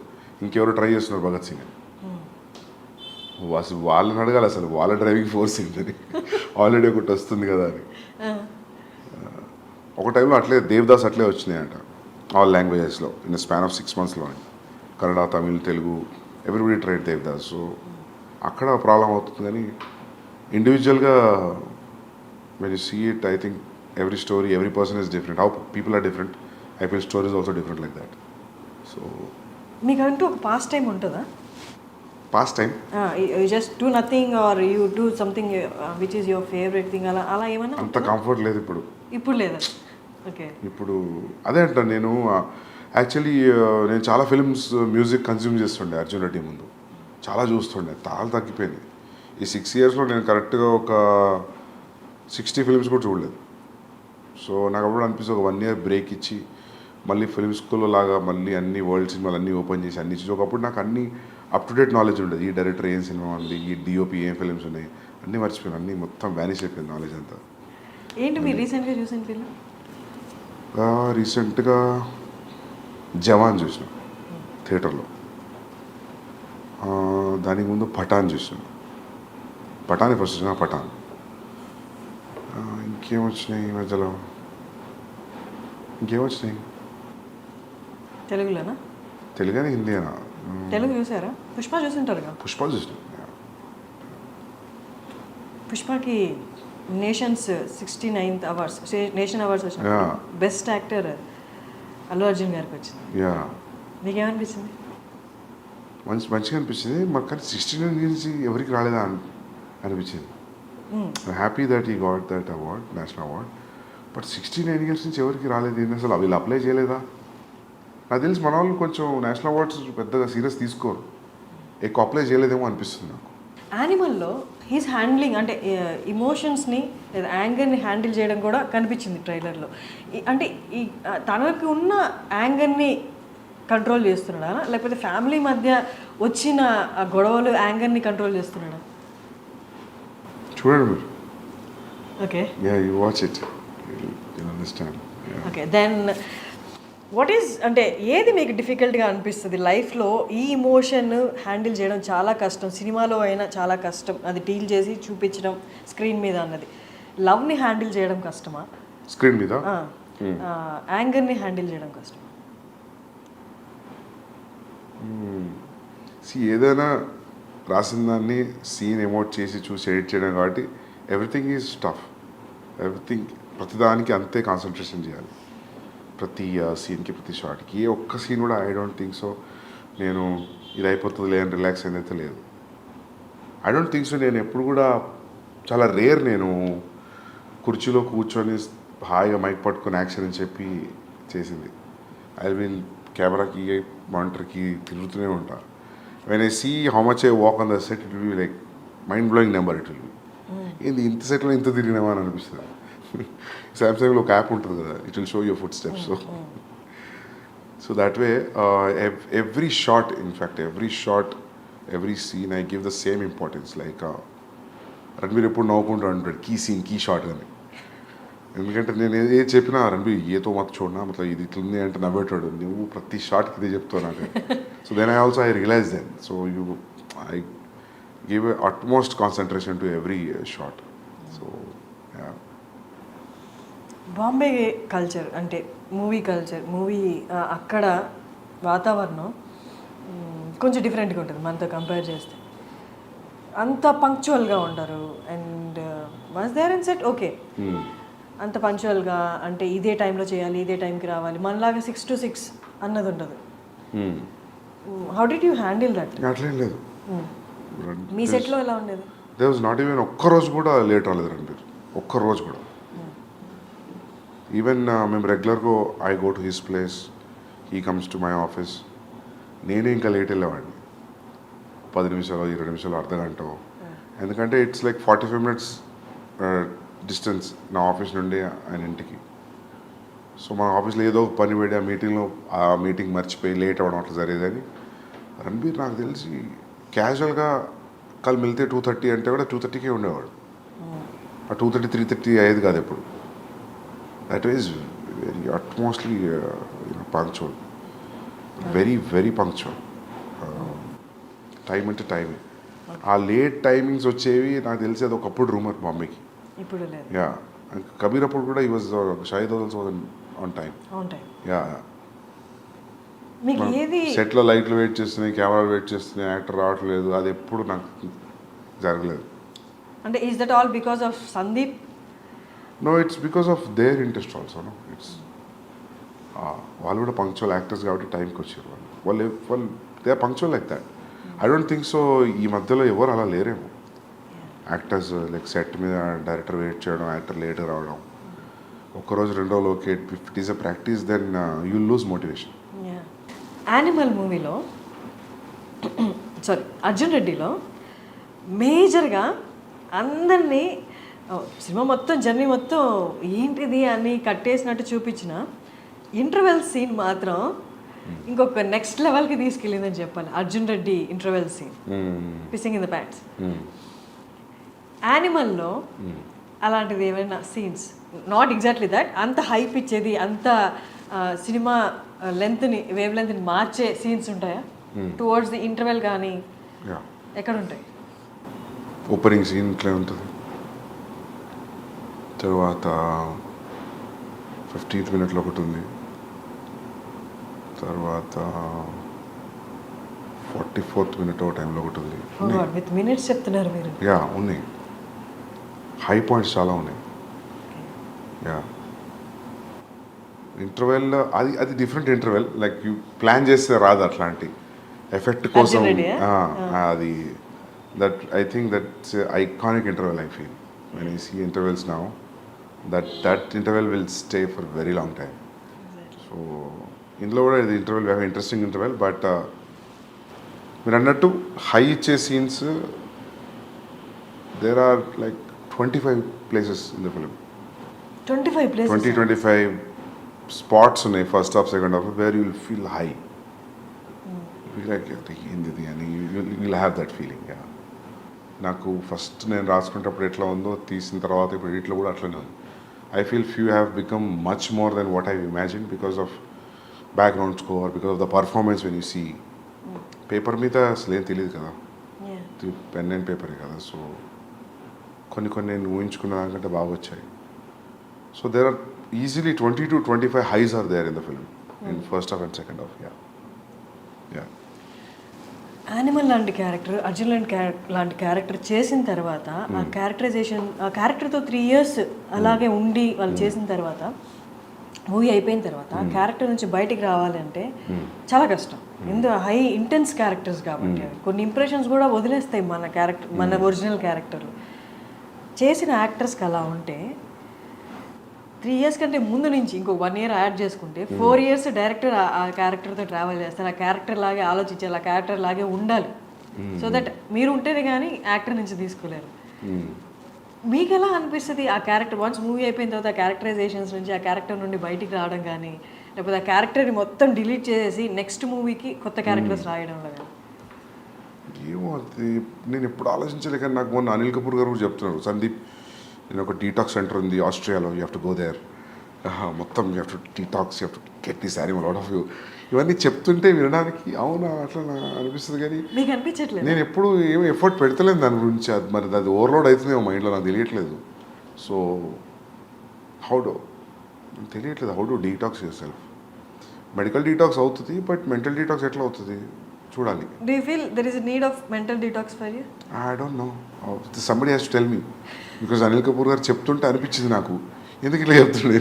ఇంకెవరు ట్రై చేస్తున్నారు భగత్ సింగ్ అని. అసలు వాళ్ళని అడగాలి అసలు వాళ్ళ డ్రైవింగ్ ఫోర్స్ ఏంటని, ఆల్రెడీ ఒకటి వస్తుంది కదా అని. ఒక టైంలో అట్లే దేవదాస్ అట్లే వచ్చినాయంట ఆల్ లాంగ్వేజెస్లో in span of 6 months Kannada, Tamil, Telugu, everybody tried Devdas. So అక్కడ ప్రాబ్లం అవుతుంది. కానీ ఇండివిజువల్గా when you see it, I think every story, every person is different. How people are different, I feel story is also different like that. So మీకంటూ ఒక pastime ఉంటుందా? past time, you just do nothing or you do something which is your favourite thing, అలా ఏమన్నా అంత comfort లేదు ఇప్పుడు. ఇప్పుడు లేదా? ఓకే, ఇప్పుడు అదే అంటాను నేను. యాక్చువల్లీ నేను చాలా ఫిల్మ్స్ మ్యూజిక్ కన్జ్యూమ్ చేస్తుండే అర్జున్ రెడ్డి ముందు, చాలా చూస్తుండే, చాలా తగ్గిపోయింది. ఈ 6 yearsలో నేను కరెక్ట్గా ఒక 60 films కూడా చూడలేదు. సో నాకు అప్పుడు అనిపిస్తుంది ఒక 1 year బ్రేక్ ఇచ్చి మళ్ళీ ఫిల్మ్ స్కూల్లో లాగా మళ్ళీ అన్ని వరల్డ్ సినిమాలు అన్నీ ఓపెన్ చేసి అన్ని చూసి ఒకప్పుడు నాకు అన్ని అప్ టు డేట్ నాలెడ్జ్ ఉండేది. ఈ డైరెక్టర్ ఏం సినిమా ఉంది, ఈ డిఓపి ఏం ఫిల్మ్స్ ఉన్నాయి అన్నీ మర్చిపోయాను. అన్నీ మొత్తం వ్యానిష్ అయిపోయింది నాలెడ్జ్ అంతా. ఏంటి మీరు రీసెంట్గా చూసిన ఫిల్మ్? రీసెంట్గా జవాన్ చూసిన థియేటర్లో. దానికి ముందు పఠాన్ చూసిన. పఠాన్ ఫస్ట్ చూసిన, పఠాన్. ఇంకేమొచ్చినాయి ఈ మధ్యలో, ఇంకేమొచ్చినాయి తెలుగులోనా? తెలుగునే హిందీనా? తెలుగు చూసారా? పుష్ప చూసింటారు కదా? పుష్ప చూసిన. పుష్పకి nations 69th awards, nation awards వచ్చిన బెస్ట్ యాక్టర్ అల్లు అర్జున్ గారికి వచ్చింది. యా, మీకేమనిపించింది? మంచిగా అనిపించింది మాకు. కానీ 69 నుంచి ఎవరికి రాలేదా అనిపించింది. Happy that he got that award, national award. But 69 years నుంచి ఎవరికి రాలేదు ఏంటి అసలు? వీళ్ళు అప్లై చేయలేదా? నాకు తెలిసి మన వాళ్ళు కొంచెం నేషనల్ అవార్డ్స్ పెద్దగా సీరియస్ తీసుకోరు, ఎక్కువ అప్లై చేయలేదేమో అనిపిస్తుంది నాకు. యానిమల్లో హీస్ హ్యాండ్లింగ్ అంటే ఇమోషన్స్ని లేదా యాంగర్ని హ్యాండిల్ చేయడం కూడా కనిపించింది ట్రైలర్లో. అంటే ఈ తనకు ఉన్న యాంగర్ని కంట్రోల్ చేస్తున్నాడా, లేకపోతే ఫ్యామిలీ మధ్య వచ్చిన ఆ గొడవలు యాంగర్ని కంట్రోల్ చేస్తున్నాడా? చూడండి మీరు. Okay, yeah, you watch it, you understand. Okay, then what is అంటే ఏది మీకు డిఫికల్ట్గా అనిపిస్తుంది లైఫ్లో? ఈ ఇమోషన్ హ్యాండిల్ చేయడం చాలా కష్టం, సినిమాలో అయినా చాలా కష్టం, అది డీల్ చేసి చూపించడం స్క్రీన్ మీద అన్నది. లవ్ని హ్యాండిల్ చేయడం కష్టమా స్క్రీన్ మీద? యాంగర్ని హ్యాండిల్ చేయడం కష్టమా? ఏదైనా రాసిన దాన్ని సీన్ ఎమోట్ చేసి చూసి ఎడిట్ చేయడం కాబట్టి ఎవ్రీథింగ్ ఈజ్ టఫ్. ఎవ్రీథింగ్ ప్రతిదానికి అంతే కాన్సన్ట్రేషన్ చేయాలి, ప్రతి సీన్కి, ప్రతి షాట్కి. ఏ ఒక్క సీన్ కూడా ఐ డోంట్ థింక్ సో నేను ఇది అయిపోతుంది లేదని రిలాక్స్ అయిందైతే లేదు. I don't think so. నేను ఎప్పుడు కూడా చాలా రేర్ నేను కుర్చీలో కూర్చొని హాయిగా మైక్ పట్టుకొని యాక్షన్ అని చెప్పి చేసింది. ఐ విల్ కెమెరాకి మానిటర్కి తిరుగుతూనే ఉంటా. When I see how much I walk on the set, it will be like mind blowing number. It will be ఏంది ఇంత సెట్లో ఇంత తిరిగినామా అని అనిపిస్తుంది. సామ్సంగ్లో ఒక యాప్ ఉంటుంది కదా, it will show your footsteps. So that way every shot, in fact every scene I give the same importance. Like Ranbir ఎప్పుడు నవ్వుకుంటూ అంటాడు కీ సీన్ కీ షాట్ అని. ఎందుకంటే నేను ఏది చెప్పినా రణబీర్ ఏతో మత చూడనా మతలబ్ ఇది ఇట్లుంది అంటే నవ్వేటాడు, నువ్వు ప్రతి షాట్కి ఇదే చెప్తావు నాకు. So then I realise then. So I give utmost concentration to every shot. So Bombay culture అంటే మూవీ కల్చర్, అక్కడ వాతావరణం కొంచెం డిఫరెంట్గా ఉంటుంది మనతో కంపేర్ చేస్తే. అంత పంక్చువల్గా ఉంటారు. And once there in set okay, అంత పంక్చువల్గా అంటే ఇదే టైంలో చేయాలి, ఇదే టైంకి రావాలి, మనలాగా 6 to 6 అన్నది ఉండదు. How did you handle that? అట్లేం లేదు. మీ సెట్లో ఎలా ఉండేది? దే వాజ్ నాట్ ఈవెన్ ఒక్కరోజు కూడా లేట్ రాలేదు రణబీర్, ఒక్కరోజు కూడా. ఈవెన్ మేము రెగ్యులర్గా I go to his place, he comes to my office. నేనే ఇంకా లేట్ వెళ్ళేవాడిని, 10 నిమిషాలు 20 నిమిషాలు అర్ధగంట. ఎందుకంటే ఇట్స్ లైక్ 45 minutes డిస్టెన్స్ నా ఆఫీస్ నుండి ఆయన ఇంటికి. సో మా ఆఫీస్లో ఏదో పని పెట్టి ఆ మీటింగ్ మర్చిపోయి లేట్ అవ్వడం అట్లా జరిగేదని. రణబీర్ నాకు తెలిసి క్యాజువల్గా కల్ మిల్తే 2:30 అంటే కూడా 2:30కే ఉండేవాడు. ఆ 2:30 3:30 అయ్యేది కాదు ఎప్పుడు. That is very utmostly punctual, very punctual. Time అంటే టైమే. ఆ లేట్ టైమింగ్స్ వచ్చేవి నాకు తెలిసి అది ఒకప్పుడు రూమర్ బాంబేకి. ఇప్పుడు లేదు. యా, కబీర్ అప్పుడు కూడా ఈ was Shahid also on time. Yeah, మీకు ఏది సెట్లో లైట్లు వెయిట్ చేస్తున్నాయి, కెమెరాలు వెయిట్ చేస్తున్నాయి, యాక్టర్ రావట్లేదు, అది ఎప్పుడు నాకు జరగలేదు. అంటే is that all because of Sandeep? No, it's because of their interest also. No, it's వాళ్ళు కూడా పంక్చువల్ యాక్టర్స్ కాబట్టి టైంకి వచ్చారు. వాళ్ళు they are punctual like that. I don't think so ఈ మధ్యలో ఎవరు అలా లేరేమో. యాక్టర్స్ లైక్ సెట్ మీద డైరెక్టర్ వెయిట్ చేయడం, యాక్టర్ లేట్గా రావడం, ఒక్కరోజు 2 రోజులు okay, if it is a practice then you lose motivation. Animal మూవీలో అర్జున్ రెడ్డిలో మేజర్గా అందరినీ సినిమా మొత్తం జర్నీ మొత్తం ఏంటిది అని కట్టేసినట్టు చూపించిన ఇంటర్వెల్ సీన్ మాత్రం ఇంకొక నెక్స్ట్ లెవెల్కి తీసుకెళ్ళిందని చెప్పాలి. Arjun Reddy interval scene, pissing in the pants. యానిమల్లో అలాంటిది ఏమైనా సీన్స్, నాట్ ఎగ్జాక్ట్లీ దట్, అంత హైప్ ఇచ్చేది, అంత సినిమా వేవ్ లెంత్ని మార్చే సీన్స్ ఉంటాయా టువర్డ్స్ ది ఇంటర్వెల్? కానీ ఎక్కడ ఉంటాయి? ఓపెనింగ్ సీన్ ఇట్లా ఉంటుంది, తర్వాత 15th minute ఒకటి ఉంది, తర్వాత 44th minute ఒక టైంలో ఒకటి ఉంది. విత్ మినిట్స్ చెప్తున్నారు మీరు. యా, ఉన్నాయి. హై పాయింట్స్ చాలా ఉన్నాయి. యా, ఇంటర్వెల్ అది different interval. Like you plan చేస్తే రాదు అట్లాంటి ఎఫెక్ట్ కోసం. అది that I think that's iconic interval. I feel when I see intervals now that interval will stay for very long time. So ఇందులో కూడా ఇది ఇంటర్వెల్ ఇంట్రెస్టింగ్ ఇంటర్వెల్. బట్ మీరు అన్నట్టు హై ఇచ్చే scenes there are like 25 places in the film. 25 places? 25 spots ఉన్నాయి first half second half where you will feel high. Like ఏంది అని you will have that feeling. నాకు ఫస్ట్ నేను రాసుకునేటప్పుడు ఎట్లా ఉందో తీసిన తర్వాత ఇప్పుడు ఇట్లా కూడా అట్లనే ఉంది. I feel few have become much more then what I imagine because of background score, because of the performance. When you see paper మీద అసలు ఏం తెలియదు కదా, పెన్ అండ్ పేపరే కదా. సో కొన్ని నేను ఊహించుకున్న దానికంటే బాగా వచ్చాయి. So there are easily 20 to 25 highs are there in the film in first half and second half. Animal లాంటి క్యారెక్టర్, అర్జున్ లాంటి క్యారెక్టర్ చేసిన తర్వాత ఆ క్యారెక్టరైజేషన్, ఆ క్యారెక్టర్తో 3 years అలాగే ఉండి వాళ్ళు చేసిన తర్వాత మూవీ అయిపోయిన తర్వాత ఆ క్యారెక్టర్ నుంచి బయటికి రావాలంటే చాలా కష్టం. ఎందుకు హై ఇంటెన్స్ క్యారెక్టర్స్ కాబట్టి కొన్ని ఇంప్రెషన్స్ కూడా వదిలేస్తాయి మన క్యారెక్టర్, మన ఒరిజినల్ క్యారెక్టర్. చేసిన యాక్టర్స్కి అలా ఉంటే 3 years కంటే ముందు నుంచి ఇంకో 1 year యాడ్ చేసుకుంటే 4 years డైరెక్టర్ ఆ క్యారెక్టర్తో ట్రావెల్ చేస్తారు. ఆ క్యారెక్టర్ లాగే ఆలోచించాలి, ఆ క్యారెక్టర్ లాగే ఉండాలి. సో దట్ మీరు ఉంటేనే కానీ యాక్టర్ నుంచి తీసుకోలేరు. మీకు ఎలా అనిపిస్తుంది ఆ క్యారెక్టర్ వన్స్ మూవీ అయిపోయిన తర్వాత ఆ క్యారెక్టరైజేషన్స్ నుంచి ఆ క్యారెక్టర్ నుండి బయటికి రావడం కానీ, లేకపోతే ఆ క్యారెక్టర్ని మొత్తం డిలీట్ చేసేసి నెక్స్ట్ మూవీకి కొత్త క్యారెక్టర్స్ రాయడంలో కానీ? ఏమో అది నేను ఎప్పుడు ఆలోచించలే, కానీ నాకు మొన్న అనిల్ కపూర్ గారు కూడా చెప్తున్నారు, సందీప్ నేను ఒక డీటాక్స్ సెంటర్ ఉంది ఆస్ట్రేలియాలో, you have to go there, మొత్తం you have to detox, you have to get this animal out of you. ఇవన్నీ చెప్తుంటే వినడానికి అవునా అట్లా అనిపిస్తుంది, కానీ మీకు అనిపించట్లేదు? నేను ఎప్పుడు ఏమి ఎఫర్ట్ పెడతలేను దాని గురించి. అది మరి అది ఓవర్లోడ్ అవుతుందేమో మైండ్లో, నాకు తెలియట్లేదు. సో హౌ డు తెలియట్లేదు, how do detox your self. Medical detox అవుతుంది, బట్ మెంటల్ డీటాక్స్ ఎట్లా అవుతుంది చూడాలి. Do you feel there is a need of mental detox for you? I don't no, somebody has to tell me, because Anil Kapoor గారు చెప్తుంటే అనిపించింది నాకు, ఎందుకు ఇట్లా చెప్తుండే.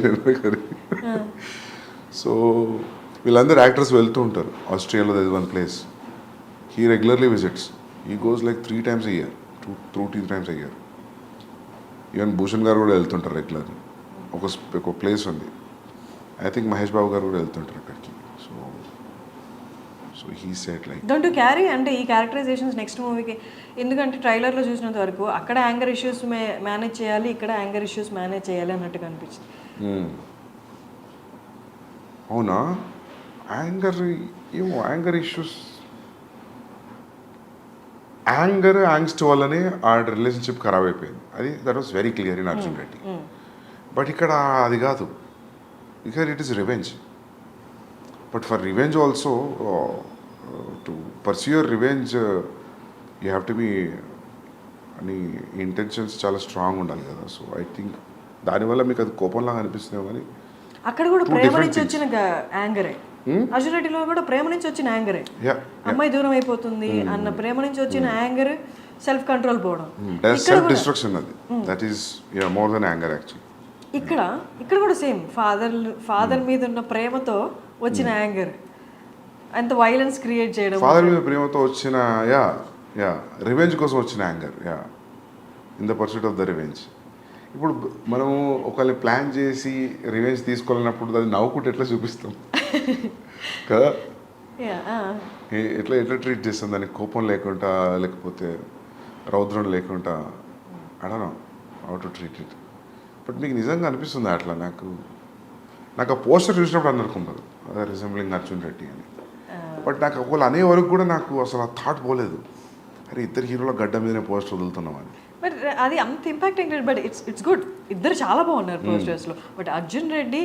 సో వీళ్ళందరూ యాక్టర్స్ వెళ్తూ ఉంటారు ఆస్ట్రేలియాలో, that is one place he regularly visits. He goes like 3 times a year, 2 times a year. Even Bhushan గారు కూడా వెళ్తుంటారు రెగ్యులర్లీ. ఒక ప్లేస్ ఉంది, ఐ థింక్ మహేష్ బాబు గారు కూడా వెళ్తుంటారు అక్కడికి. So he said like don't you carry అంటే ఈ క్యారెక్టరైజేషన్స్ నెక్స్ట్ మూవీకి, ఎందుకంటే ట్రైలర్లో చూసినంత వరకు అక్కడ యాంగర్ ఇష్యూస్ మేనేజ్ చేయాలి, ఇక్కడ యాంగర్ ఇష్యూస్ మేనేజ్ చేయాలి అన్నట్టుగా అనిపించింది. అవునా, యాంగర్ ఏమో, యాంగర్ ఇష్యూస్, యాంగ్స్ట్ వల్లనే ఆ రిలేషన్షిప్ ఖరాబ్ అయిపోయింది. అది that was very clear in Arjun Reddy. But ఇక్కడ అది కాదు, ఇక్కడ it is revenge. But for revenge also, to pursue your revenge you have to be, అని ఇంటెన్షన్స్ చాలా స్ట్రాంగ్ ఉండాలి కదా. సో ఐ థింక్ దానివల్ల మీకు అది కోపంలాగా అనిపిస్తుందేమో, కానీ అక్కడ కూడా ప్రేమ నుంచి వచ్చిన యాంగరే, అర్జున్ రెడ్డిలో కూడా ప్రేమ నుంచి వచ్చిన యాంగరే. అమ్మాయి దూరం అయిపోతుంది అన్న ప్రేమ నుంచి వచ్చిన యాంగర్, సెల్ఫ్ కంట్రోల్ పోవడం, సెల్ఫ్ డిస్ట్రక్షన్, అది that is more than anger actually. ఇక్కడ కూడా సేమ్ ఫాదర్ మీద ఉన్న ప్రేమతో వచ్చిన యాంగర్, అంత వైలెన్స్ క్రియేట్ చేయడం, ఫాదర్ మీద ప్రేమతో వచ్చిన రివెంజ్ కోసం వచ్చిన anger, in the pursuit of the revenge. ఇప్పుడు మనము ఒకరిని ప్లాన్ చేసి రివెంజ్ తీసుకోవాలన్నప్పుడు అది నవ్వుకుంటే ఎట్లా చూపిస్తాం కదా, ఎట్లా ట్రీట్ చేస్తాం దానికి, కోపం లేకుండా, లేకపోతే రౌద్రం లేకుండా, I don't know how to treat it. But మీకు నిజంగా అనిపిస్తుంది అట్లా? నాకు ఆ పోస్టర్ చూసినప్పుడు అందనుకున్నారు రిజెంబ్లింగ్ అర్జున్ రెడ్డి అని. బట్ నాకు ఒకళ్ళు అనే వరకు కూడా నాకు అసలు ఆ థాట్ పోలేదు, అరే ఇద్దరు హీరోల గడ్డ మీదనే పోస్టర్ వదులుతున్నాం అని. బట్ అది అంత ఇంపాక్టింగ్, బట్ ఇట్స్ గుడ్, ఇద్దరు చాలా బాగున్నారు పోస్టర్స్లో. But Arjun Reddy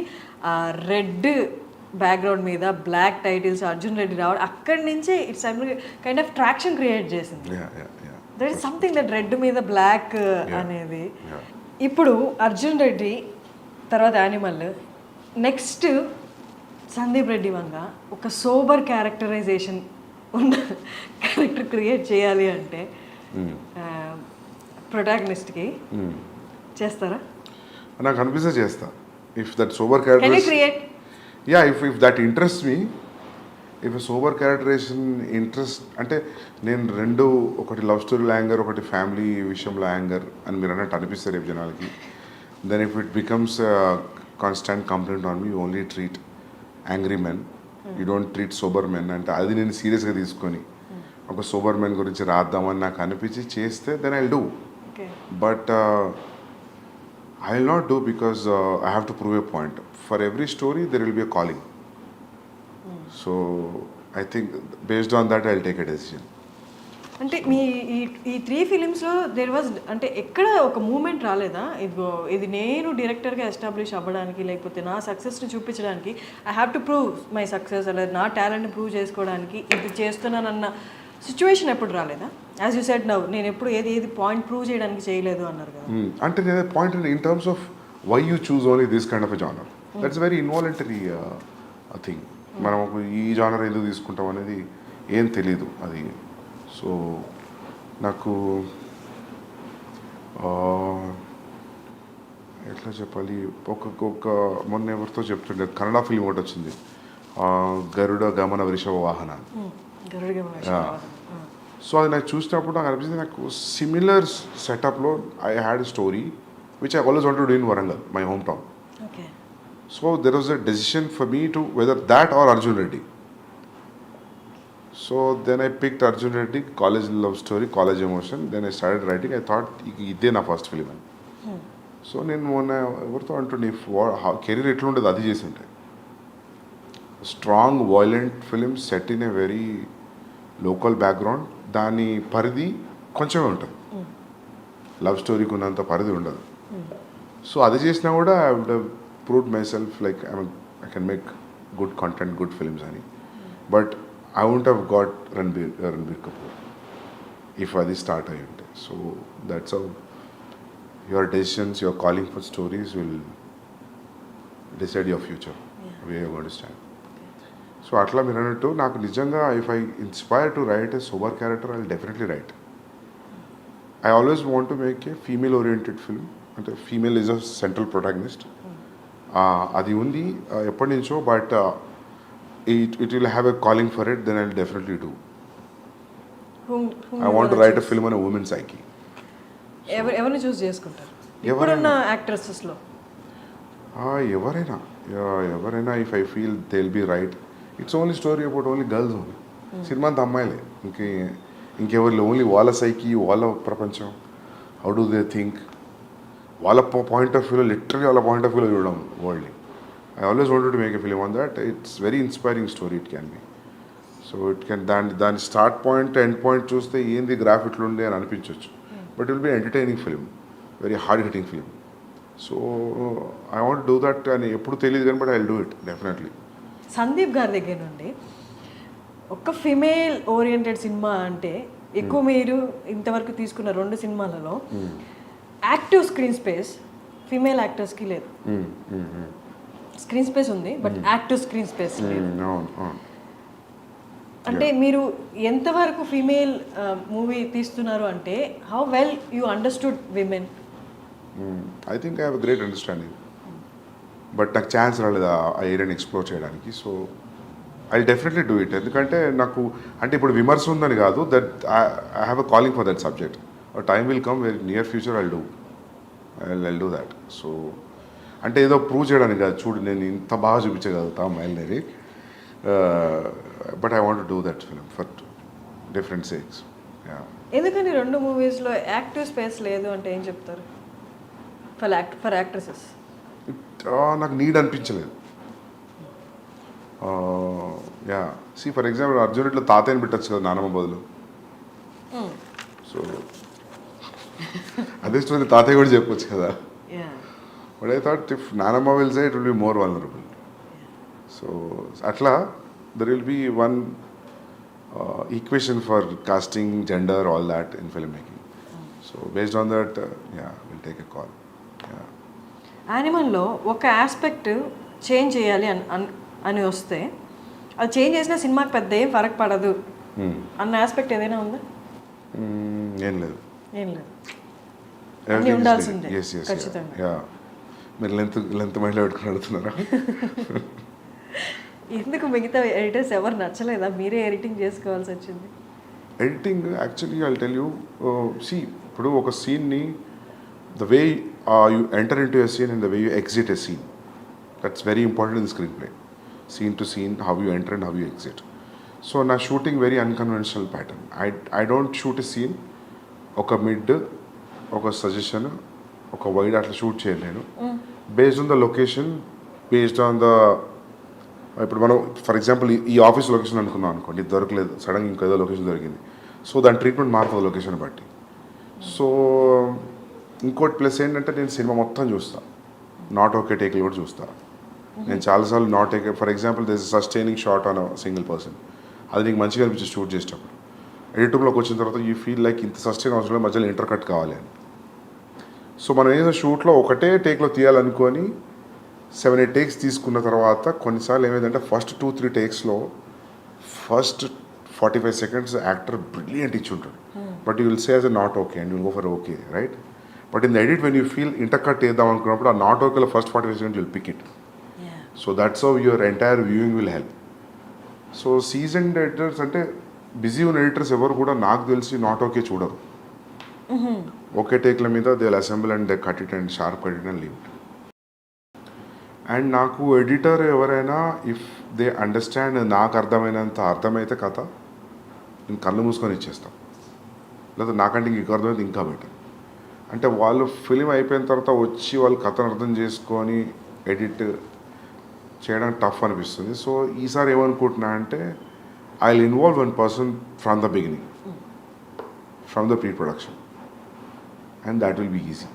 red background మీద బ్లాక్ టైటిల్స్ అర్జున్ రెడ్డి రావడం, అక్కడి నుంచే it's kind of traction create చేసింది. That is something that red మీద బ్లాక్ అనేది. ఇప్పుడు అర్జున్ రెడ్డి తర్వాత యానిమల్, నెక్స్ట్ సందీప్ రెడ్డి వంగ ఒక సోబర్ క్యారెక్టరైజేషన్ ఉన్న క్యారెక్టర్ క్రియేట్ చేయాలి అంటే ప్రొటాగనిస్ట్కి చేస్తారా? నాకు అనిపిస్తే చేస్తా. If that sober character, if that interest me, if sober characterisation interest అంటే, నేను రెండు, ఒకటి లవ్ స్టోరీలో యాంగర్, ఒకటి ఫ్యామిలీ విషయంలో యాంగర్ అని మీరు అన్నట్టు అనిపిస్తారు రేపు జనాలకి. Then if it becomes constant complaint on me, you only treat angry men, you don't treat sober men అంటే, అది నేను సీరియస్గా తీసుకొని ఒక సోబర్ మెన్ గురించి రాద్దామని నాకు అనిపించి చేస్తే then I will do. But I will not do because I have to prove a point. For every story there will be a calling. So I think based on that I will take a decision. అంటే మీ ఈ 3 ఫిలిమ్స్లో there was అంటే ఎక్కడ ఒక moment రాలేదా, ఇదిగో ఇది నేను డైరెక్టర్గా ఎస్టాబ్లిష్ అవ్వడానికి, లేకపోతే నా సక్సెస్ని చూపించడానికి, I have to prove my success, అలా నా టాలెంట్ని ప్రూవ్ చేసుకోవడానికి ఇది చేస్తున్నానన్న సిచ్యువేషన్ ఎప్పుడు రాలేదా? యాజ్ యూ సెడ్ నౌ, నేను ఎప్పుడు ఏది పాయింట్ ప్రూవ్ చేయడానికి చేయలేదు అన్నారు కదా. అంటే నేను point in terms of why you choose only this kind of a genre, that's very involuntary thing. మనం ఈ జానర్ ఎందుకు తీసుకుంటాం అనేది ఏం తెలీదు అది. సో నాకు ఎట్లా చెప్పాలి, ఒక మొన్న ఎవరితో చెప్తుండే కన్నడ ఫిలిం ఒకటి వచ్చింది, గరుడ గమన వృషభ వాహన. సో అది నాకు చూసినప్పుడు నాకు అనిపించింది, నాకు సిమిలర్ సెటప్లో I had story which I always want to do in Warangal, my home town. So there was a decision for me to whether that or Arjun Reddy. So then I picked Arjun Reddy, college love story, college emotion. Then I started writing. I thought, ఇదే నా first film అని. So నేను మొన్న ఎవరితో అంటుండే career ఎట్లుండదు అది చేసి ఉంటే strong violent film set in a very local background, దాని పరిధి కొంచెమే ఉంటుంది, లవ్ స్టోరీకి ఉన్నంత పరిధి ఉండదు. సో అది చేసినా కూడా I would have proved myself like I can make good content, good films అని. But I won't have got Ranbir Kapoor if అది స్టార్ట్ అయ్యి ఉంటే. So that's how your decisions, your calling for stories will decide your future, way you going to stand. So అట్లా మీరు అన్నట్టు నాకు నిజంగా if I inspire to write a super character I will definitely write. I always want to make a female oriented film, అంటే female is a central protagonist. అది ఉంది ఎప్పటి నుంచో, but it will have a calling for it, then I will definitely do. I want to write a film on a women psyche. ఎవరిని choose చేసుకుంటారు ఇప్పుడున్న యాక్ట్రెసెస్లో? ఎవరైనా if I feel they will be right. It's only story about only girls only. Cinema అంతా అమ్మాయిలే, ఇంకెవరు only వాళ్ళ psyche, వాళ్ళ ప్రపంచం, హౌ డూ దే థింక్, వాళ్ళ పాయింట్ ఆఫ్ వ్యూలో, లిటరలీ వాళ్ళ పాయింట్ ఆఫ్ వ్యూలో చూడడం వరల్డ్ని. I always wanted to make a film on that. It's very inspiring story it can be. So it can దాని స్టార్ట్ పాయింట్ ఎండ్ పాయింట్ చూస్తే ఏంది graph ఇట్లుండే అని అనిపించవచ్చు, but it will be entertaining film, very hard hitting film. So I want do that అని ఎప్పుడు తెలియదు కానీ, but I will do it definitely. Sandeep గారి దగ్గర నుండి ఒక ఫిమేల్ ఓరియంటెడ్ సినిమా అంటే ఎక్కువ మీరు ఇంతవరకు తీసుకున్న 2 సినిమాలలో యాక్టివ్ స్క్రీన్ స్పేస్ ఫిమేల్ యాక్టర్స్కి లేదు. స్క్రీన్ స్పేస్ ఉంది బట్ యాక్టివ్ స్క్రీన్ స్పేస్ లేదు. అంటే మీరు ఎంతవరకు ఫీమేల్ మూవీ తీస్తున్నారు అంటే how well you understood women? I think I have a great understanding, but నాకు ఛాన్స్ రాలేదు ఆ ఏరియాని ఎక్స్ప్లోర్ చేయడానికి. So I definitely do it. ఎందుకంటే నాకు అంటే ఇప్పుడు విమర్శ ఉందని కాదు, that I have a calling for that subject. Time will come very near future I do that. So అంటే ఏదో ప్రూవ్ చేయడానికి కాదు, చూడు నేను ఇంత బాగా చూపించగలుగుతా మైల్నేరి, but I want do that film for different sakes. ఎందుకని 2 మూవీస్లో యాక్టివ్ స్పేస్ లేదు అంటే ఏం చెప్తారు ఫర్ యాక్ట్రెసెస్? నాకు నీడ్ అనిపించలేదు. సి ఫర్ ఎగ్జాంపుల్ అర్జున్ ఇట్లా తాతయ్యని పెట్టచ్చు కదా నానమ్మ బదులు. సో అదే స్టోరీ తాతయ్య కూడా చెప్పొచ్చు కదా. బట్ ఐ థాట్ ఇఫ్ నానమ్మ will say it will be more vulnerable. So అట్లా there will be one equation for casting, gender, all that in film making. So based on that will take a call. యానిమల్లో ఒక aspect change చేయాలి అని వస్తే అది change చేసిన సినిమాకి పెద్ద ఏం ఫరక్ పడదు అన్న ఆస్పెక్ట్ ఏదైనా ఉందా? ఏం లేదు. అన్నీ ఉండాల్సిందే ఖచ్చితంగా. మీరు లెంత్ మైండ్లో పెట్టుకుని అడుగుతున్నారా? ఎందుకు మిగతా ఎడిటర్స్ ఎవరు నచ్చలేదా? మీరే ఎడిటింగ్ చేసుకోవాల్సి వచ్చింది. Editing actually I tell you, see ఇప్పుడు ఒక సీన్ని the way you enter into a scene and the way you exit a scene, that's very important in the screenplay. Scene to scene, how you enter and how you exit. So na shooting very unconventional pattern. I don't shoot a scene oka mid oka suggestion oka wide atla shoot cheyalenu based on the location, based on the ఇప్పుడు మనం for example ఈ office location అనుకున్నాం అనుకోండి, దొరకలేదు, సడన్గా ఇంకేదో location దొరికింది. So దాని ట్రీట్మెంట్ మారుతుంది లొకేషన్ బట్టి. సో ఇంకోటి ప్లస్ ఏంటంటే నేను సినిమా మొత్తం చూస్తాను, నాట్ ఓకే టేక్లు కూడా చూస్తాను. నేను చాలాసార్లు not okay, for example this sustaining shot on single person, అది నీకు మంచిగా అనిపించి షూట్ చేసేటప్పుడు ఎడిటింగ్లోకి వచ్చిన తర్వాత యూ ఫీల్ లైక్ ఇంత సస్టైన్ అవసరం మధ్యలో ఇంటర్ కట్ కావాలి అని. సో మనం ఏదో షూట్లో ఒకటే టేక్లో తీయాలనుకొని 7-8 టేక్స్ తీసుకున్న తర్వాత కొన్నిసార్లు ఏమైందంటే ఫస్ట్ 2-3 టేక్స్లో ఫస్ట్ 45 seconds యాక్టర్ బ్రిలియంట్ ఇచ్చి ఉంటాడు, but you will say as a not okay and will go for okay, right? But in the edit when you feel intercut వేద్దాం అనుకున్నప్పుడు ఆ నాట్ ఓకేలో first 45 seconds will pick it. So that's how your entire viewing will help. So seasoned editors అంటే busy ఉన్న editors ఎవరు కూడా నాకు తెలిసి నాట్ ఓకే చూడరు. ఓకే టేక్ల మీద they will assemble and they cut it and sharp cut it and leave it. And నాకు editor ఎవరైనా ఇఫ్ దే అండర్స్టాండ్, నాకు అర్థమైనంత అర్థమైతే కథ నేను కళ్ళు మూసుకొని ఇచ్చేస్తాను, లేదా నాకంటే ఇంక అర్థమైతే ఇంకా బెటర్. అంటే వాళ్ళు ఫిలిం అయిపోయిన తర్వాత వచ్చి వాళ్ళు కథను అర్థం చేసుకొని ఎడిట్ చేయడానికి టఫ్ అనిపిస్తుంది. సో ఈసారి ఏమనుకుంటున్నా అంటే I will involve one person from the beginning, from the pre production, and that will be easy.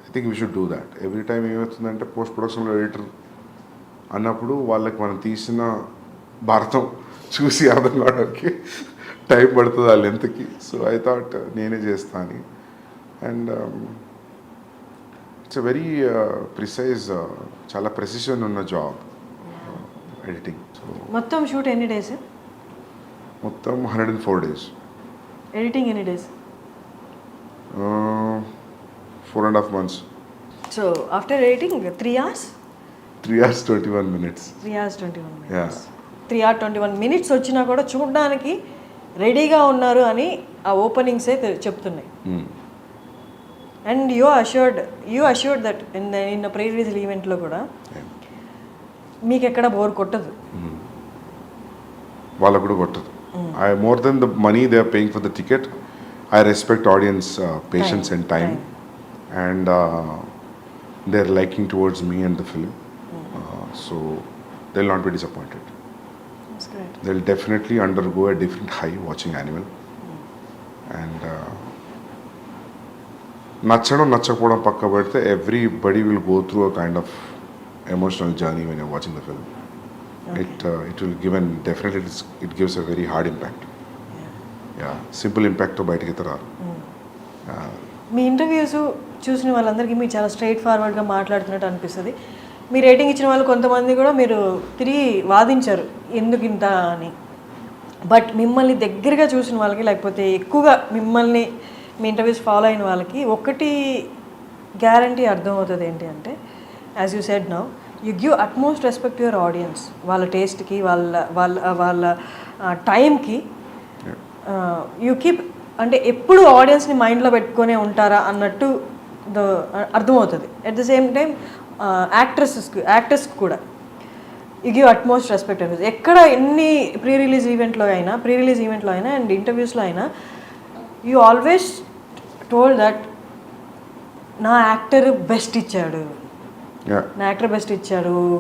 I think we should do that. Every time ఏమవుతుందంటే పోస్ట్ ప్రొడక్షన్లో ఎడిటర్ అన్నప్పుడు వాళ్ళకి మనం తీసిన భారతం చూసి అర్థం కావడానికి టైం పడుతుంది ఆ లెంత్కి. సో ఐ థాట్ నేనే చేస్తా అని. And it's a very precise, చాలా ప్రెసిషన్ ఉన్న జాబ్ ఎడిటింగ్. సో మొత్తం షూట్ ఎన్ని డేస్? మొత్తం 104 days. ఎడిటింగ్ ఎన్ని days? 4.5 months. So after editing 3 hours? 3 hours 21 minutes. 3 hours 21 minutes. Yeah. 3 hours 21 minutes వచ్చినా కూడా చూడడానికి రెడీగా ఉన్నారు అని ఆ ఓపెనింగ్సే చెప్తున్నాయి. And you assured that in pre release ఈవెంట్లో కూడా మీకు ఎక్కడ బోర్ కొట్టదు. వాళ్ళకు కూడా కొట్టదు. I more then the money they are paying for the ticket, I respect audience patience and time, and they are liking towards me and the film. So they will not be disappointed. They will definitely undergo a different high watching Animal. And నచ్చడం నచ్చకపోవడం పక్క పెడితే everybody will go through a kind of emotional journey when you're watching the film. Okay. It will give and definitely it gives a very hard impact. Yeah, simple impact తో బయటికి రారు. మీ interviews చూసిన వాళ్ళందరికీ మీరు చాలా స్ట్రైట్ ఫార్వర్డ్గా మాట్లాడుతున్నట్టు అనిపిస్తుంది. మీ rating ఇచ్చిన వాళ్ళు కొంతమంది కూడా మీరు తిరిగి వాదించారు ఎందుకు ఇంత అని. బట్ మిమ్మల్ని దగ్గరగా చూసిన వాళ్ళకి, లేకపోతే ఎక్కువగా మిమ్మల్ని మీ ఇంటర్వ్యూస్ ఫాలో అయిన వాళ్ళకి ఒకటి గ్యారంటీ అర్థమవుతుంది ఏంటి అంటే, as you said now, you give utmost respect your audience. వాళ్ళ టేస్ట్కి, వాళ్ళ వాళ్ళ వాళ్ళ టైంకి యూ కీప్, అంటే ఎప్పుడు ఆడియన్స్ని మైండ్లో పెట్టుకునే ఉంటారా అన్నట్టు అర్థమవుతుంది. అట్ ద సేమ్ టైం యాక్టర్స్కి కూడా యూ గివ్ అట్మోస్ట్ రెస్పెక్ట్ అనిపిస్తుంది. ఎక్కడ ఎన్ని ప్రీ రిలీజ్ ఈవెంట్లో అయినా అండ్ ఇంటర్వ్యూస్లో అయినా యూ ఆల్వేస్ టోల్డ్ దట్ నా యాక్టర్ బెస్ట్ ఇచ్చాడు,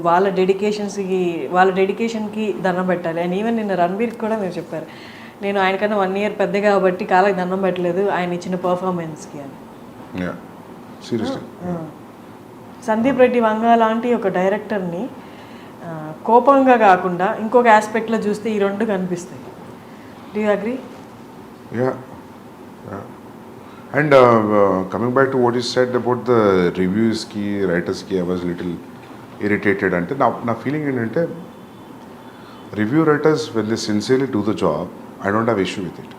వాళ్ళ డెడికేషన్కి దండం పెట్టాలి. అండ్ ఈవెన్ నిన్న రణబీర్కి కూడా మీరు చెప్పారు, నేను ఆయనకన్నా 1 year పెద్ద కాబట్టి కాళ్ళకి దండం పెట్టలేదు ఆయన ఇచ్చిన పర్ఫార్మెన్స్కి అని. సందీప్ రెడ్డి వంగ లాంటి ఒక డైరెక్టర్ని కోపంగా కాకుండా ఇంకొక ఆస్పెక్ట్లో చూస్తే ఈ రెండు కనిపిస్తాయి. Do you agree? And coming back to what you said about the reviews ki, writers ki, I was little irritated. Ante na feeling ఏంటంటే review writers, when they sincerely do the job, I don't have issue with it.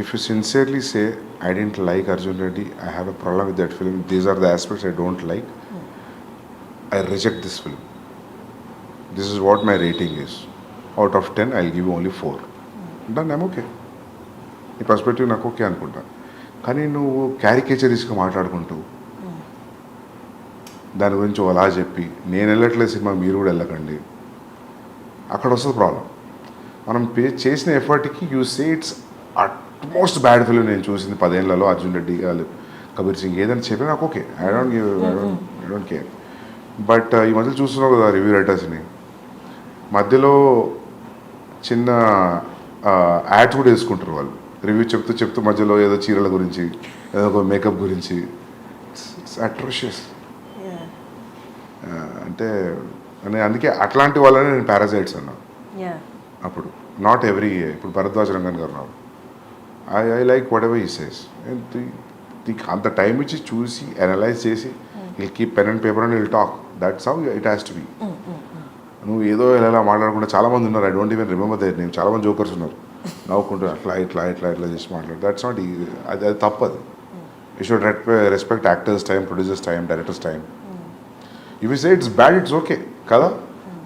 If you sincerely say, I didn't like Arjun Reddy, I have a problem with that film, these are the aspects I don't like, I reject this film. This is what my rating is. Out of 10, I'll give you only 4. Done, I'm okay. ఈ perspective నాకు okay అనుకుంటా. కానీ నువ్వు క్యారికేచరిస్గా మాట్లాడుకుంటూ దాని గురించి అలా చెప్పి నేను వెళ్ళట్లేదు సినిమా మీరు కూడా వెళ్ళకండి, అక్కడ వస్తుంది ప్రాబ్లం. మనం చేసిన ఎఫర్ట్కి you say it's utmost bad film నేను చూసింది 10 ఏళ్లలో, అర్జున్ రెడ్డి గారు, కబీర్ సింగ్ ఏదైనా చెప్పినా నాకు okay, I don't care. But ఈ మధ్య చూస్తున్నావు కదా రివ్యూ రైటర్స్ని, మధ్యలో చిన్న యాడ్స్ కూడా వేసుకుంటారు వాళ్ళు. రివ్యూ చెప్తూ మధ్యలో ఏదో చీరల గురించి, ఏదో ఒక మేకప్ గురించి. It's atrocious. అంటే అందుకే అట్లాంటి వాళ్ళని నేను పారాసైట్స్ అన్నా అప్పుడు. నాట్ ఎవ్రీ, ఇప్పుడు భరద్వాజ్ రంగన్ గారు రావు, I like whatever he says. అంత టైం ఇచ్చి చూసి అనలైజ్ చేసి will keep pen and paper and will talk. That's how it has to be. నువ్వు ఏదో ఎలా మాట్లాడకుండా, చాలామంది ఉన్నారు, I don't even remember that name, చాలామంది జోకర్స్ ఉన్నారు, నవ్వుకుంటూ ఇట్లా చేసి మాట్లాడు. That's not easy. అది తప్పదు. You should respect actors time, producers time, directors time. If you say it's bad, it's okay కదా.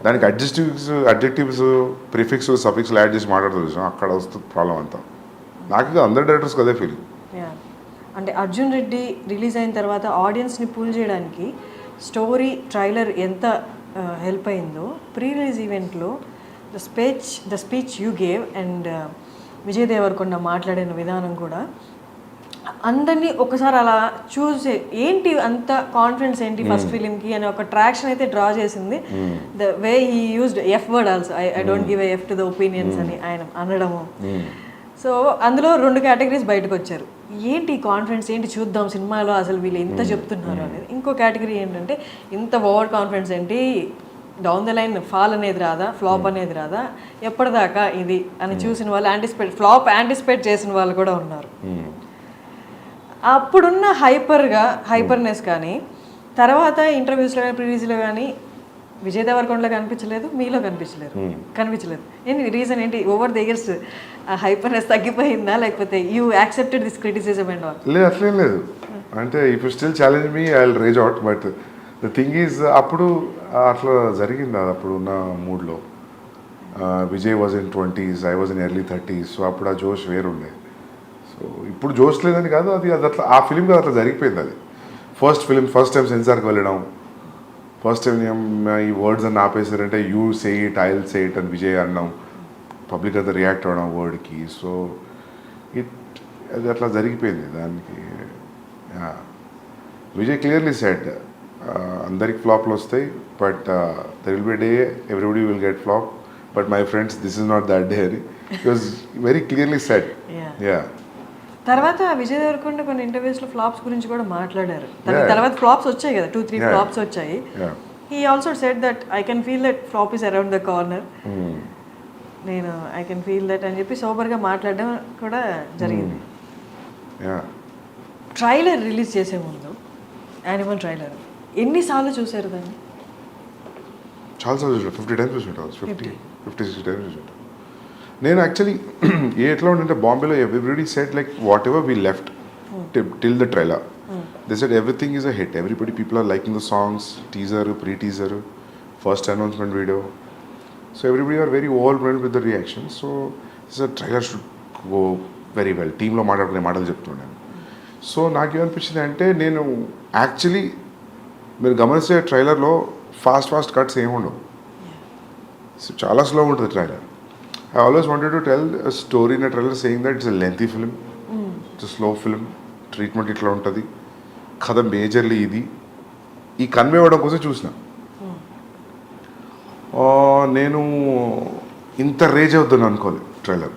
దానికి అడ్జెక్టివ్స్ ప్రిఫిక్స్ సఫిక్స్లు యాడ్ చేసి మాట్లాడుతూ అక్కడ వస్తుంది ప్రాబ్లం అంతా. నాకు అందరు డైరెక్టర్స్కి అదే ఫీలింగ్. అంటే అర్జున్ రెడ్డి రిలీజ్ అయిన తర్వాత ఆడియన్స్ని పూల్ చేయడానికి స్టోరీ ట్రైలర్ ఎంత హెల్ప్ అయిందో, ప్రీ రిలీజ్ ఈవెంట్లో the speech you gave and Vijay Deverakonda మాట్లాడిన విధానం కూడా అందరినీ ఒకసారి అలా చూసి ఏంటి అంత కాన్ఫిడెన్స్ ఏంటి ఫస్ట్ ఫిలింకి అని ఒక ట్రాక్షన్ అయితే డ్రా చేసింది. The way he used F word also, I don't give F to the opinions అని ఆయన అనడము. సో అందులో 2 కేటగిరీస్ బయటకు వచ్చారు. ఏంటి కాన్ఫిడెన్స్, ఏంటి చూద్దాం సినిమాలో అసలు వీళ్ళు ఎంత చెప్తున్నారు అనేది. ఇంకో కేటగిరీ ఏంటంటే ఇంత ఓవర్ కాన్ఫిడెన్స్ ఏంటి, డౌన్ ద లైన్ ఫాల్ అనేది రాదా, ఫ్లాప్ అనేది రాదా, ఎప్పటిదాకా ఇది అని చూసిన వాళ్ళు ఫ్లాప్ యాంటిసిపేట్ చేసిన వాళ్ళు కూడా ఉన్నారు. అప్పుడున్న హైపర్నెస్ కానీ తర్వాత ఇంటర్వ్యూస్లో కానీ ప్రివ్యూస్లో కానీ విజయ్ దేవరకొండలో కనిపించలేదు, మీలో కనిపించలేదు. ఏంటి రీజన్ ఏంటి? ఓవర్ ద ఇయర్స్ హైపర్నెస్ తగ్గిపోయిందా, లేకపోతే you accepted this criticism and all? లేదు, అట్లేం లేదు. అంటే if you still challenge me I will rage out. But the thing is అప్పుడు అట్లా జరిగింది. అది అప్పుడు ఉన్న మూడ్లో Vijay was in 20s, I was in early 30s. So అప్పుడు ఆ జోష్ వేరుండే. సో ఇప్పుడు జోష్ లేదని కాదు, అది అట్లా ఆ ఫిలిం కాదు, అట్లా జరిగిపోయింది. అది ఫస్ట్ టైం సెన్సార్కి వెళ్ళడం, ఫస్ట్ టైం ఈ వర్డ్స్ అని ఆపేసారంటే you say it, I will say it అని విజయ్ అన్నాం, పబ్లిక్ అంతా రియాక్ట్ అవ్వడం వర్డ్కి. సో అది అట్లా జరిగిపోయింది దానికి. విజయ్ క్లియర్లీ సెడ్ అందరికి ఫ్లాప్లు వస్తాయి, but there will be day everybody will get flop, but my friends this is not that day అని it was very clearly said. Yeah. తర్వాత విజయ్ దేవరకొండ కొన్ని ఇంటర్వ్యూస్లో ఫ్లాప్స్ గురించి కూడా మాట్లాడారు. తర్వాత ఫ్లాప్స్ వచ్చాయి కదా, 2-3 ఫ్లాప్స్ వచ్చాయి. He also said that I can feel that flop is around the corner, నేను ఐ కెన్ ఫీల్ దట్ అని చెప్పి సోబర్గా మాట్లాడడం కూడా జరిగింది. ట్రైలర్ రిలీజ్ చేసే ముందు యానిమల్ ట్రైలర్ ఎన్నిసార్లు చూసారు దాన్ని? చాలాసార్లు చూసాను. 50 times చూసుంటాను, 50-60 times చూసుంటాను. నేను యాక్చువల్లీ ఎట్లా ఉండంటే బాంబేలో everybody set like whatever we left till the trailer, they set everything is a hit. People are liking the songs, teaser, pre-teaser, first announcement video. So everybody are very overwhelmed with the reaction. So this trailer should go very well. టీంలో మాట్లాడుకునే మాటలు చెప్తున్నాను. So నాకేమనిపించింది అంటే, నేను actually మీరు గమనిస్తే ట్రైలర్లో fast cuts ఏమి ఉండవు. సో చాలా స్లో ఉంటుంది trailer. I always wanted to tell a story in a trailer saying that it's a lengthy film, it's a slow film, treatment ఇట్లా ఉంటుంది, కథ మేజర్లీ ఇది, ఈ కన్వే అవ్వడం కోసం చూసిన. నేను ఇంత రేజ్ అవుతాను అనుకోలేదు trailer.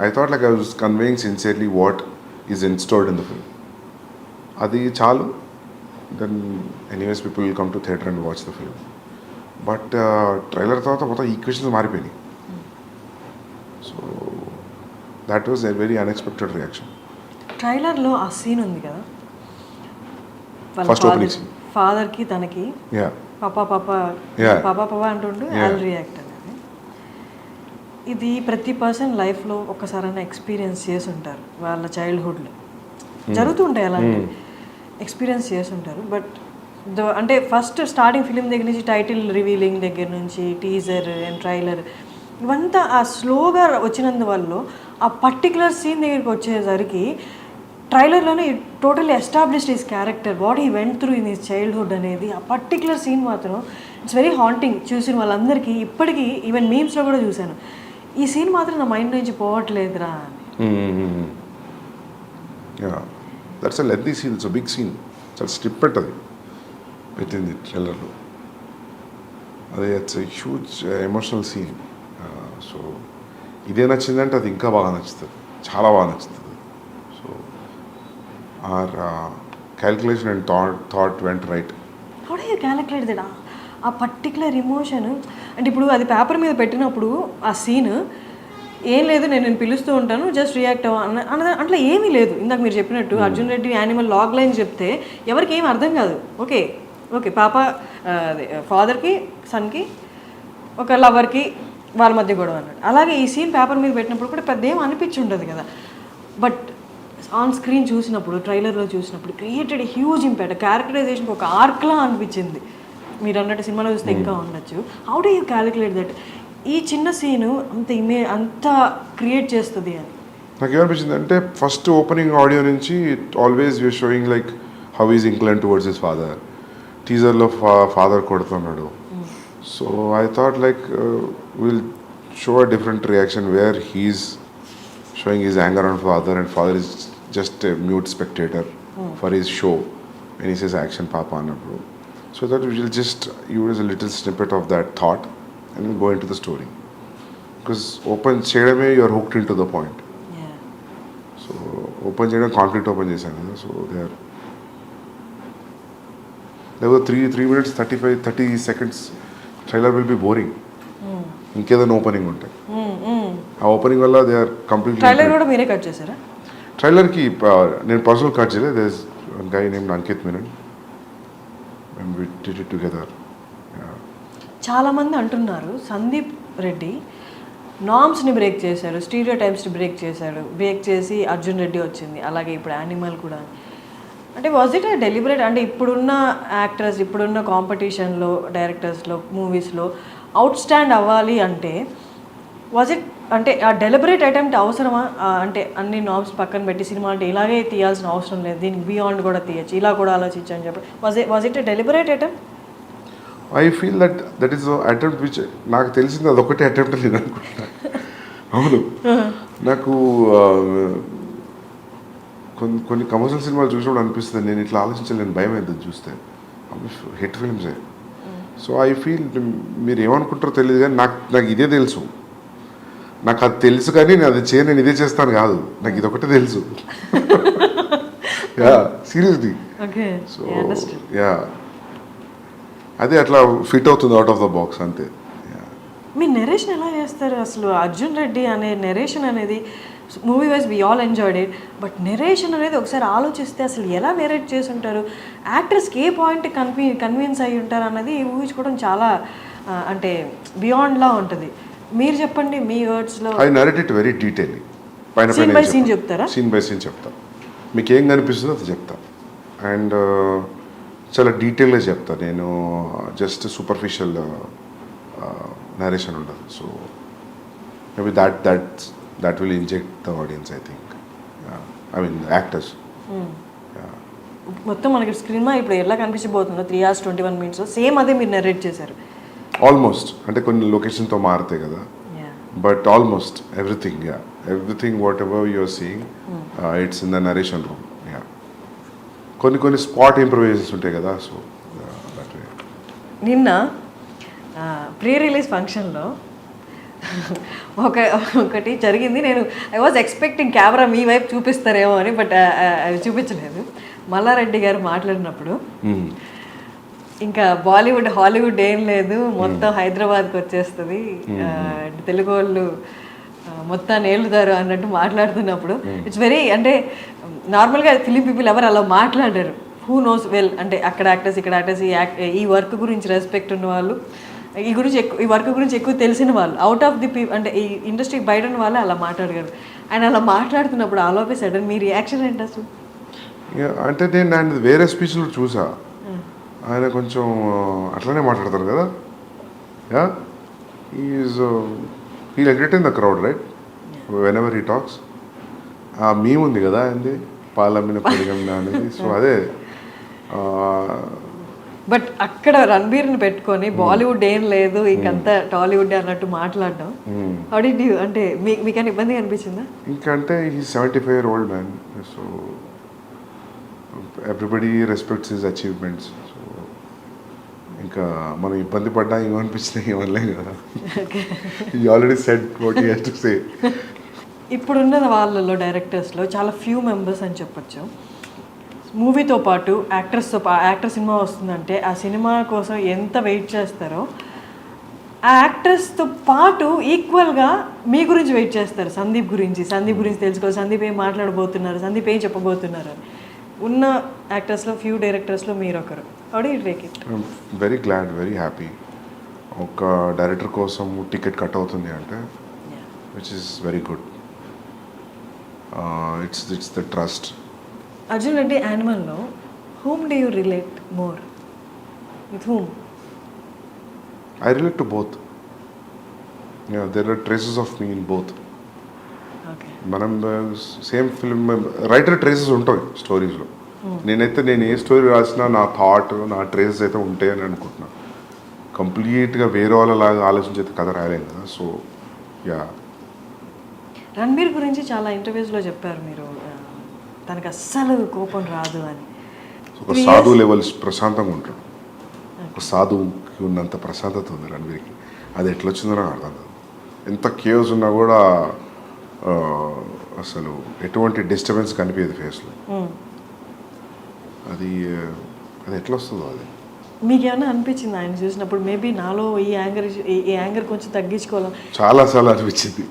I thought like I was conveying sincerely what is installed in the film. అది చాలు. Then anyways people will come to theatre and watch the film. But trailer తర్వాత మొత్తం ఈక్వేషన్స్ మారిపోయినాయి. So that was a very unexpected reaction. ట్రైలర్లో ఆ scene ఉంది కదా, first opening scene, ఫాదర్కి తనకి పాపా అంటుండు ఐల్ రియాక్ట్ అనేది. ఇది ప్రతి పర్సన్ లైఫ్లో ఒక్కసారైనా ఎక్స్పీరియన్స్ చేసి ఉంటారు. వాళ్ళ చైల్డ్హుడ్లో జరుగుతుంటాయి అలాంటి ఎక్స్పీరియన్స్ చేసి ఉంటారు. బట్ అంటే ఫస్ట్ స్టార్టింగ్ ఫిలిం దగ్గర నుంచి టైటిల్ రివీలింగ్ దగ్గర నుంచి టీజర్ అండ్ ట్రైలర్ ఇవంతా ఆ స్లోగా వచ్చినందువల్ల ఆ పర్టికులర్ సీన్ దగ్గరికి వచ్చేసరికి ట్రైలర్లోనే totally established his character, what he went through in his childhood అనేది. ఆ పర్టికులర్ సీన్ మాత్రం ఇట్స్ వెరీ హాంటింగ్. చూసిన వాళ్ళందరికీ ఇప్పటికీ ఈవెన్ మీమ్స్లో కూడా చూశాను, ఈ సీన్ మాత్రం నా మైండ్ నుంచి పోవట్లేదురా అని. That's a lengthy scene, it's a big scene, చాలా స్ట్రిప్ పెట్టది పెట్టింది ట్రైలర్లో. అది it's a huge emotional scene. So ఇదే నచ్చిందంటే అది ఇంకా బాగా నచ్చుతుంది, చాలా బాగా నచ్చుతుంది. So our calculation and thought went right. How do you calculate that? ఆ పర్టికులర్ ఎమోషన్ అంటే ఇప్పుడు అది పేపర్ మీద పెట్టినప్పుడు ఆ సీన్ ఏం లేదు, నేను పిలుస్తూ ఉంటాను జస్ట్ రియాక్ట్ అన్న అట్లా ఏమీ లేదు. ఇందాక మీరు చెప్పినట్టు Arjun Reddy Animal logline చెప్తే ఎవరికి ఏం అర్థం కాదు. ఓకే పాప ఫాదర్కి సన్కి ఒక లవర్కి వాళ్ళ మధ్య గొడవ అన్నాడు. అలాగే ఈ సీన్ పేపర్ మీద పెట్టినప్పుడు కూడా పెద్ద ఏం అనిపించి ఉండదు కదా. బట్ ఆన్ స్క్రీన్ చూసినప్పుడు, ట్రైలర్లో చూసినప్పుడు క్రియేటెడ్ హ్యూజ్ ఇంపాక్ట్. క్యారెక్టరైజేషన్కి ఒక ఆర్క్లా అనిపించింది. మీరు అన్నట్టు సినిమాలో చూస్తే ఇంకా ఉండొచ్చు. How do you calculate that ఈ చిన్న సీను అంత క్రియేట్ చేస్తుంది అని? నాకు ఏమనిపించింది అంటే, ఫస్ట్ ఓపెనింగ్ ఆడియో నుంచి always you're showing like how is incline towards his father. టీజర్లో ఫాదర్ కొడుతున్నాడు. So I thought like will show a different reaction where he's showing his anger on father and father is just a mute spectator for his show when he says action papa annappudu. So that we will just use a little snippet of that thought and then go into the story. Because open cheyadame you are hooked into the point. Yeah. So open cheyadam conflict open chesanu kada. So there were 3 minutes 30 seconds trailer will be boring. ఇంకేదైనా opening ఉంటాయి. ఆ opening వల్ల they are completely. Trailer కూడా మీరే cut చేశారా? ట్రైలర్కి నేను personal cut చేయలేదు. There is one guy name Ankit Menon and we did it together. చాలామంది అంటున్నారు సందీప్ రెడ్డి నామ్స్ని బ్రేక్ చేశాడు, స్టీరియో టైప్స్ని బ్రేక్ చేసి అర్జున్ రెడ్డి వచ్చింది, అలాగే ఇప్పుడు యానిమల్ కూడా. అంటే వాజ్ ఇట్ డెలిబరేట్? అంటే ఇప్పుడున్న యాక్టర్స్, ఇప్పుడున్న కాంపిటీషన్లో, డైరెక్టర్స్లో, మూవీస్లో అవుట్ స్టాండ్ అవ్వాలి అంటే వాజ్ ఇట్ అంటే ఆ డెలిబరేట్ అటెంప్ట్ అవసరమా? అంటే అన్ని నామ్స్ పక్కన పెట్టి సినిమా అంటే ఇలాగే తీయాల్సిన అవసరం లేదు, దీనికి బియాండ్ కూడా తీయచ్చు, ఇలా కూడా ఆలోచించు అని చెప్పి was it deliberate attempt? I feel that is attempt which నాకు తెలిసింది అదొకటే అటెంప్ట్ నేను అనుకుంటున్నాను. అవును, నాకు కొన్ని కమర్షియల్ సినిమాలు చూసినప్పుడు అనిపిస్తుంది నేను ఇట్లా ఆలోచించలేను, భయం అవుతుంది చూస్తే. హిట్ ఫిల్మ్సే. సో ఐ ఫీల్ మీరు ఏమనుకుంటారో తెలియదు కానీ నాకు ఇదే తెలుసు. నాకు అది తెలుసు కానీ నేను అది నేను ఇదే చేస్తాను కాదు, నాకు ఇది ఒకటే తెలుసు. Yeah seriously. సో యా అదే అట్లా ఫిట్ అవుతుంది అవుట్ ఆఫ్ ద బాక్స్ అంతే. మీ నెరేషన్ ఎలా చేస్తారు అసలు? అర్జున్ రెడ్డి అనే నెరేషన్ అనేది movie wise we all enjoyed it, but narration అనేది ఒకసారి ఆలోచిస్తే అసలు ఎలా నెరేట్ చేసి ఉంటారు, యాక్టర్స్కి ఏ పాయింట్ కన్విన్స్ అయ్యి ఉంటారు అన్నది ఊహించుకోవడం చాలా అంటే బియాండ్లా ఉంటుంది. మీరు చెప్పండి మీ వర్డ్స్లో. I narrate it very detailedly. Scene by scene చెప్తారా? సీన్ బై సీన్ చెప్తా, మీకు ఏం కనిపిస్తుందో అది చెప్తా. అండ్ చాలా డీటెయిల్గా చెప్తా నేను, జస్ట్ సూపర్ఫిషియల్ నరేషన్ ఉండదు. So maybe that will inject the audience, I think. I mean the actors. మొత్తం మనకి స్క్రీన్ మీద ఇప్పుడు ఎలా కనిపించబోతుందో 3 hours 21 minutes సేమ్ అదే మీరు నరేట్ చేశారు ఆల్మోస్ట్. అంటే కొన్ని లొకేషన్తో మారుతాయి కదా, but almost everything whatever you're seeing it's in the narration room. కొన్ని స్పాట్ ఇంప్రూవైజేషన్స్ ఉంటాయి కదా. సో నిన్న ప్రీ రిలీజ్ ఫంక్షన్లో ఒకటి జరిగింది. నేను ఐ వాజ్ ఎక్స్పెక్టింగ్ కెమెరా మీ వైపు చూపిస్తారేమో అని, బట్ అది చూపించలేదు. మల్లారెడ్డి గారు మాట్లాడినప్పుడు ఇంకా బాలీవుడ్ హాలీవుడ్ ఏం లేదు, మొత్తం హైదరాబాద్కి వచ్చేస్తుంది, తెలుగు వాళ్ళు మొత్తాన్ని ఏలుతారు అన్నట్టు మాట్లాడుతున్నప్పుడు ఇట్స్ వెరీ అంటే నార్మల్గా ఫిలిం పీపుల్ ఎవరు అలా మాట్లాడారు. హూ నోస్ వెల్ అంటే అక్కడ యాక్టర్స్ ఇక్కడ యాక్టర్స్ ఈ వర్క్ గురించి రెస్పెక్ట్ ఉన్న వాళ్ళు, ఈ వర్క్ గురించి ఎక్కువ తెలిసిన వాళ్ళు, అవుట్ ఆఫ్ ది అంటే ఈ ఇండస్ట్రీ బయట ఉన్న వాళ్ళు అలా మాట్లాడగలరు. ఆయన అలా మాట్లాడుతున్నప్పుడు all of a sudden me reaction ఏంటి అసలు? అంటే నేను ఆయన వేరే స్పీచ్లో చూసా, ఆయన కొంచెం అట్లనే మాట్లాడతారు కదా. He'll entertain the crowd right whenever he talks. ఆ మీమ్ ఉంది కదా ఆయనది, పాలమ్మిన పెరిగమ్మిన అనేది. సో అదే. బట్ అక్కడ రణబీర్ని పెట్టుకొని బాలీవుడ్ ఏం లేదు ఇంకంతా టాలీవుడ్ అన్నట్టు మాట్లాడడం అంటే మీకన్నా ఇబ్బంది అనిపించిందా? ఇంకంటే ఈ 75-year-old man, so everybody respects his achievements. So ఇంకా మనం ఇబ్బంది పడ్డా ఏమనిపించినా ఏమనలేం కదా. You already said what you have to say. ఇప్పుడున్న వాళ్ళలో డైరెక్టర్స్లో చాలా ఫ్యూ మెంబర్స్ అని చెప్పొచ్చు. మూవీతో పాటు యాక్టర్ సినిమా వస్తుందంటే ఆ సినిమా కోసం ఎంత వెయిట్ చేస్తారో ఆ యాక్టర్స్తో పాటు ఈక్వల్గా మీ గురించి వెయిట్ చేస్తారు. సందీప్ గురించి తెలుసుకోవాలి, సందీప్ ఏం మాట్లాడబోతున్నారు, సందీప్ ఏం చెప్పబోతున్నారు అని. ఉన్న యాక్టర్స్లో ఫ్యూ డైరెక్టర్స్లో మీరు ఒకరు. How do you take it? Very glad, very happy. ఒక డైరెక్టర్ కోసం టికెట్ కట్ అవుతుంది అంటే which is very good. It's the trust. Arjun Reddy యానిమల్లో whom do you relate more? With whom? I relate to both. Yeah, there are traces of me in both. Okay. మనం same film writer traces ఉంటాయి స్టోరీస్లో. నేను ఏ story రాసినా నా thought, నా traces అయితే ఉంటాయి అని అనుకుంటున్నాను. కంప్లీట్గా వేరే వాళ్ళలాగా ఆలోచించే కథ రాయలేను కదా. So yeah. రణబీర్ గురించి చాలా ఇంటర్వ్యూస్లో చెప్పారు మీరు, తనకు అస్సలు కోపం రాదు అని. ఒక సాధు లెవెల్స్ ప్రశాంతంగా ఉంటాడు. ఒక సాధువుకి ఉన్నంత ప్రశాంతత ఉంది రణబీర్కి. అది ఎట్లా వచ్చిందో నాకు అర్థం కాదు. ఎంత కేవ్స్ ఉన్నా కూడా అసలు ఎటువంటి డిస్టర్బెన్స్ కనిపించదు ఫేస్లో. అది అది ఎట్లా వస్తుందో అది. మీకు ఏమైనా అనిపించింది ఆయన చూసినప్పుడు మేబీ నాలో ఈ యాంగర్ కొంచెం తగ్గించుకోవాలి? చాలాసార్లు అనిపించింది.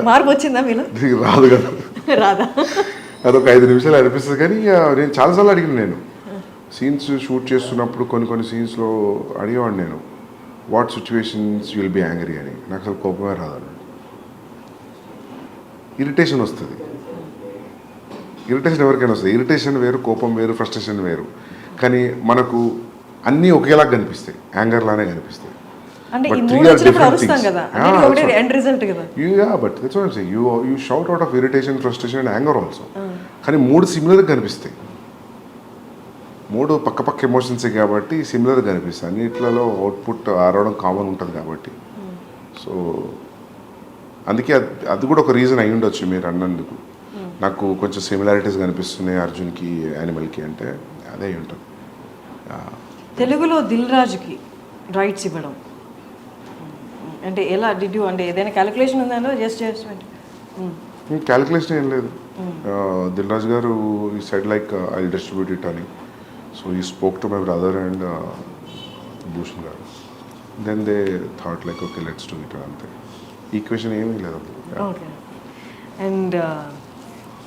మార్పు వచ్చిందా మీలో? రాదు కదా, రాదా? అదొక 5 నిమిషాలు అనిపిస్తుంది. కానీ నేను చాలాసార్లు అడిగిన, నేను సీన్స్ షూట్ చేస్తున్నప్పుడు కొన్ని సీన్స్లో అడిగేవాడిని నేను, what situations you will be angry అని. నాకు అసలు కోపమే రాదు, ఇరిటేషన్ వస్తుంది. ఇరిటేషన్ ఎవరికైనా వస్తుంది. ఇరిటేషన్ వేరు, కోపం వేరు, ఫ్రస్ట్రేషన్ వేరు. కానీ మనకు అన్నీ ఒకేలాగా కనిపిస్తాయి, యాంగర్ లానే కనిపిస్తాయి. అంటే ఈ మూడు వచ్చినప్పుడు అరుస్తాం కదా, అది ఒకటే ఎండ్ రిజల్ట్ కదా. But that's what I'm saying, you shout out of irritation, frustration and anger also. కానీ 3 సిమిలర్గా కనిపిస్తాయి. 3 పక్క ఎమోషన్సే కాబట్టి సిమిలర్గా కనిపిస్తాయి. అన్నిట్లలో అవుట్పుట్ ఆరవడం కామన్ ఉంటుంది కాబట్టి. సో అందుకే అది కూడా ఒక రీజన్ అయి ఉండొచ్చు మీరు అన్నందుకు. నాకు కొంచెం సిమిలారిటీస్ కనిపిస్తున్నాయి అర్జున్కి, యానిమల్కి అంటే అదే అయి ఉంటుంది. తెలుగులో దిల్ రాజుకి రైట్స్ ఇవ్వడం అంటే ఎలా డిడ్ యూ, అంటే ఏదైనా క్యాలిక్యులేషన్ ఉందా? జస్ట్ క్యాలిక్యులేషన్ ఏం లేదు. దిల్ రాజు గారు ఈ side like I distribute it అని. So he spoke to my brother and Bhushan garu. Then they thought like okay let's do it అంతే. ఈక్వేషన్ ఏమీ లేదు. Okay. And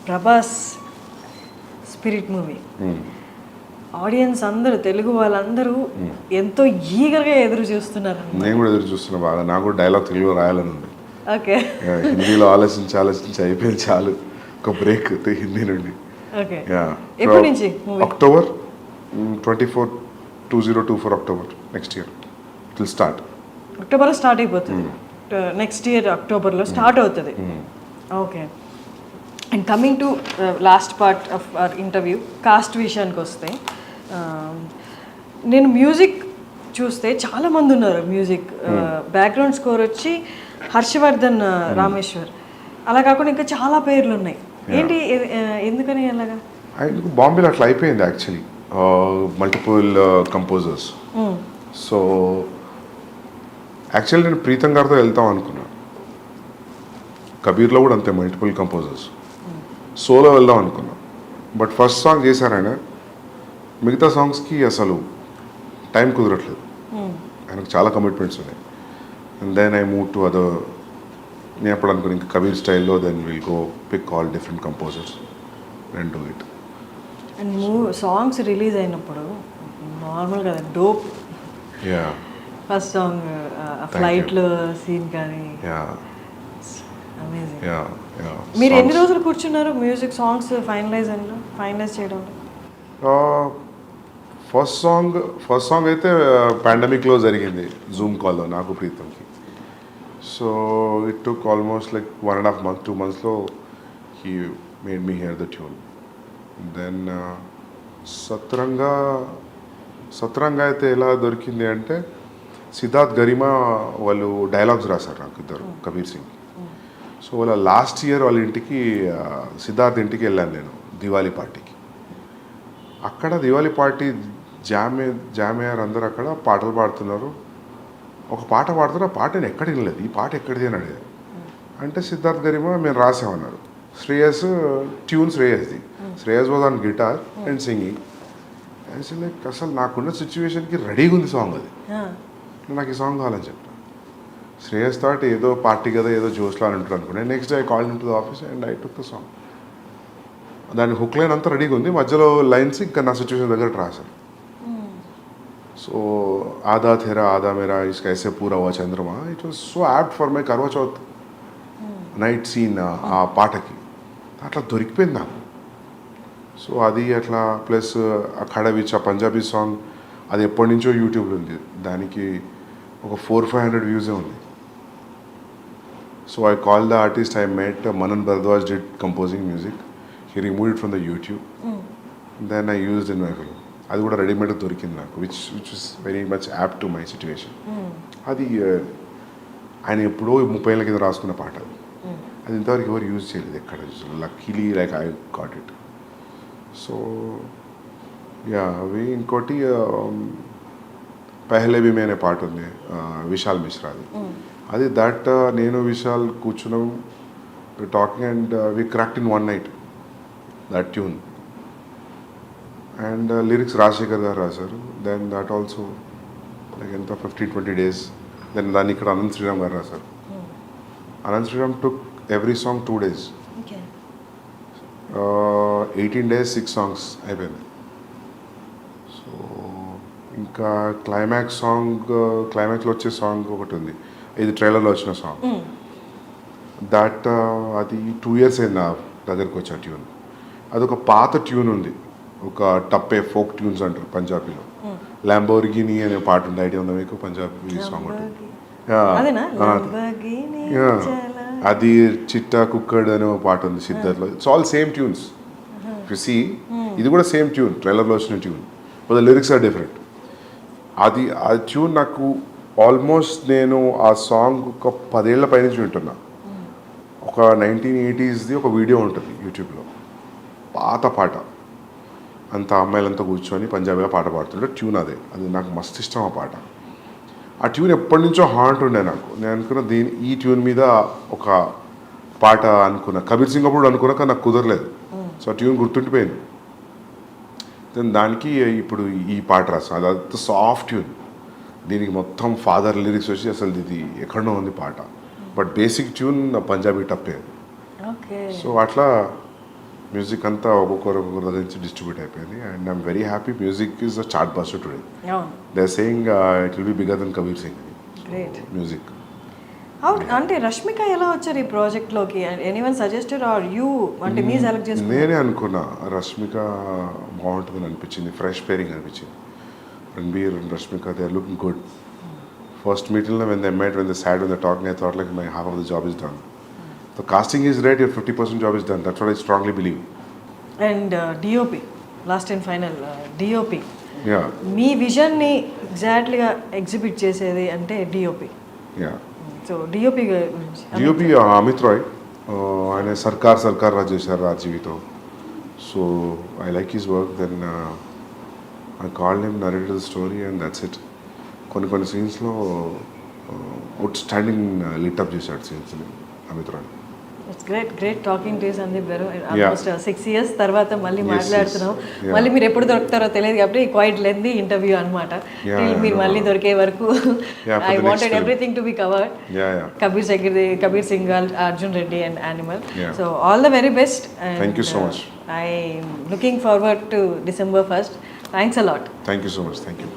Prabhas Spirit movie audience అందరూ, తెలుగు వాళ్ళందరూ ఎంతో ఈగర్గా ఎదురు చూస్తున్నారు. నేను కూడా ఎదురు చూస్తున్నా బాగా. నాకు కూడా డైలాగ్ తెలుగులో రాయాలని ఉంది. ఓకే. హిందీలో ఆలోచించి అయిపోయింది చాలు. ఒక బ్రేక్ హిందీ నుండి. ఓకే. ఎప్పటి నుంచి? October 24, 2024 October next year it will start. అక్టోబర్లో స్టార్ట్ అయిపోతుంది. నెక్స్ట్ ఇయర్ అక్టోబర్లో స్టార్ట్ అవుతుంది. Okay. And coming to last part of our interview, cost విషయానికి వస్తే, నేను మ్యూజిక్ చూస్తే చాలామంది ఉన్నారు. మ్యూజిక్ బ్యాక్గ్రౌండ్ స్కోర్ వచ్చి హర్షవర్ధన్ రామేశ్వర్, అలా కాకుండా ఇంకా చాలా పేర్లు ఉన్నాయి. ఏంటి, ఎందుకని అలాగా? బాంబేలో అట్లా అయిపోయింది actually, multiple composers. So actually నేను ప్రీతం గారితో వెళ్తాం అనుకున్నాను. కబీర్లో కూడా అంతే, మల్టిపుల్ కంపోజర్స్. సోలో వెళ్దాం అనుకున్నాం. బట్ ఫస్ట్ సాంగ్ చేశారాయన, మిగతా సాంగ్స్కి అసలు టైం కుదరట్లేదు. ఆయనకు చాలా కమిట్మెంట్స్ ఉన్నాయి. And then I move to other. నేను ఎప్పుడు అనుకుని ఇంకా కబీర్ స్టైల్లో then will go pick all different composers and do it. And songs release అయినప్పుడు నార్మల్ కదా, డోప్. యా, ఫస్ట్ సాంగ్ ఫ్లైట్లో సీన్ కానీ అమేజింగ్. మీరు ఎన్ని రోజులు కూర్చున్నారు మ్యూజిక్ సాంగ్స్ ఫైనలైజ్ చేయడంలో? ఫస్ట్ సాంగ్ అయితే పాండమిక్లో జరిగింది, జూమ్ కాల్లో నాకు ప్రీతంకి. So it took almost like 1.5 months, 2 monthsలో he made me here the tune. Then సత్రంగా అయితే ఎలా దొరికింది అంటే, సిద్ధార్థ్ గరిమా వాళ్ళు డైలాగ్స్ రాశారు నాకు ఇద్దరు, కబీర్ సింగ్. సో వాళ్ళ లాస్ట్ ఇయర్ వాళ్ళ ఇంటికి, సిద్ధార్థ్ ఇంటికి వెళ్ళాను నేను దివాళీ పార్టీకి. అక్కడ దివాళీ పార్టీ జామయ్యారు అందరూ అక్కడ పాటలు పాడుతున్నారు. ఒక పాట పాడుతున్నారు, ఆ పాట నేను ఎక్కడ వినలేదు. ఈ పాట ఎక్కడిది అని అడిగాను. అంటే సిద్ధార్థ్ గరిమా మేము రాసామన్నారు. ట్యూన్ శ్రేయస్ది. Shreyas was on guitar and singing. Like అసలు నాకున్న సిచ్యువేషన్కి రెడీగా ఉంది సాంగ్. అది నాకు ఈ సాంగ్ కావాలని చెప్పాను. శ్రేయస్ థాట్ ఏదో పార్టీ కదా, ఏదో జోష్లో అని ఉంటారు అనుకున్నాను. Next day I called in to the office and I took the song. దాని హుక్ లైన్ అంతా రెడీగా ఉంది, మధ్యలో లైన్స్ ఇంకా నా సిచ్యువేషన్ దగ్గర రాశాను. సో ఆదా థెరా ఆదా మేరా ఇస్కా ఐసే పూరా హువా చంద్రమా, it was so apt for my Karva Chauth night scene. ఆ పాటకి అట్లా దొరికిపోయింది నాకు. సో అది అట్లా ప్లస్ అఖాడా విచ్ ఆ పంజాబీ సాంగ్, అది ఎప్పటి నుంచో యూట్యూబ్లో ఉంది. దానికి ఒక 400-500 వ్యూసే ఉంది. So I call the artist I met, Manan Bhardwaj did composing music. He remove it from the YouTube. Then I used in my film. అది కూడా రెడీమేడ్ దొరికింది నాకు, which is very much apt to my situation. అది ఆయన ఎప్పుడో 30 ఏళ్ళ కింద రాసుకున్న పాట. అది ఇంతవరకు ఎవరు యూజ్ చేయలేదు ఎక్కడ. Luckily like I got it. So yeah అవి ఇంకోటి పెహ్లే భీ మే అనే పాట ఉంది విశాల్ మిశ్రాది. అది దట్ నేను విశాల్ కూర్చున్నాం talking and we cracked in one night that tune. And lyrics Rajasekhar garu రాశారు. దెన్ దట్ ఆల్సో లైక్ ఎంత 15-20 days. దెన్ దాన్ని ఇక్కడ అనంత్ శ్రీరామ్ గారు రాశారు. Anant Sriram took every song 2 days. 18 days 6 songs అయిపోయింది. సో ఇంకా క్లైమాక్స్లో వచ్చే సాంగ్ ఒకటి ఉంది, ఇది ట్రైలర్లో వచ్చిన సాంగ్. దట్ అది 2 years అయింది నా దగ్గరికి వచ్చే ట్యూన్. అదొక పాత ట్యూన్ ఉంది, ఒక టప్పే ఫోక్ ట్యూన్స్ అంటారు పంజాబీలో. ల్యాంబోర్గిని అనే పాట ఉంది, ఐడియా ఉందా మీకు? పంజాబీ సాంగ్ ఉంటుంది. అది చిట్టా కుక్కడ్ అనే ఒక పాట ఉంది సిద్ధార్థ్లో. It's all same tunes. You see ఇది కూడా సేమ్ ట్యూన్, ట్రైలర్లో వచ్చిన tune, but the lyrics are different. అది ఆ ట్యూన్ నాకు ఆల్మోస్ట్ నేను ఆ సాంగ్ ఒక 10 ఏళ్ల పైనుంచి వింటున్నా. ఒక 1980sది ఒక వీడియో ఉంటుంది యూట్యూబ్లో, పాత పాట, అంత అమ్మాయిలంతా కూర్చొని పంజాబీలో పాట పాడుతుంటే ట్యూన్ అది నాకు మస్తు ఇష్టం ఆ పాట. ఆ ట్యూన్ ఎప్పటి నుంచో హాంట్ ఉండే నాకు. నేను అనుకున్న ఈ ట్యూన్ మీద ఒక పాట అనుకున్నా, కబీర్ సింగ్ అప్పుడు అనుకున్నా, కానీ నాకు కుదరలేదు. సో ఆ ట్యూన్ గుర్తుండిపోయింది. దెన్ దానికి ఇప్పుడు ఈ పాట రాస్తాను. అది సాఫ్ట్ ట్యూన్, దీనికి మొత్తం ఫాదర్ లిరిక్స్ వచ్చి అసలు ఇది ఎక్కడో ఉంది పాట, but basic tune Punjabi tappe. So అట్లా మ్యూజిక్ అంతా ఒక్కొక్కరు నుంచి డిస్ట్రిబ్యూట్ అయిపోయింది. And I'm very happy. Music is a chartbuster today. They are saying it will be bigger than Kabir Singh music. అంటే రష్మిక ఎలా వచ్చారు ఈ ప్రాజెక్ట్లోకి? ఎనీవన్ సజెస్టెడ్ ఆర్ యూ, అంటే మీ సెలెక్ట్ చేసుకున్నారు? నేనే అనుకున్నా రష్మిక బాగుంటుందని అనిపించింది, ఫ్రెష్ పేరింగ్ అనిపించింది. Ranbir and Rashmika, they are looking good. First meeting when they met, when they sat, when they talking, I thought like my half of the job is done. The casting is right, your 50% job is done. That's what I strongly believe. And DOP, last and final, DOP. Yeah. మీ విజన్ని ఎగ్జాక్ట్లీగా exhibit చేసేది అంటే DOP. Yeah. So DOP గురించి. DOP Amit Roy, ఆయన సర్కార్ రాజ్ చేశారు రాజీవితో. So I like his work. Then I called him, narrated the story, and that's it. కొన్ని సీన్స్లో అవుట్ స్టాండింగ్ లిటప్ చేశాడు సీన్స్ని Amit Roy. It's great talking to Sandeep garu. Almost 6 years తర్వాత మళ్ళీ మాట్లాడుతున్నాం. మళ్ళీ మీరు ఎప్పుడు దొరుకుతారో తెలియదు కాబట్టి క్వైట్ లెంతీ ఇంటర్వ్యూ అనమాట. మీరు మళ్ళీ దొరికే వరకు I wanted everything to be covered. Kabir Singh, Arjun Reddy and animal. So all the very best. Thank you so much. I am looking forward to December 1st. Thanks a lot. Thank you so much. Thank you.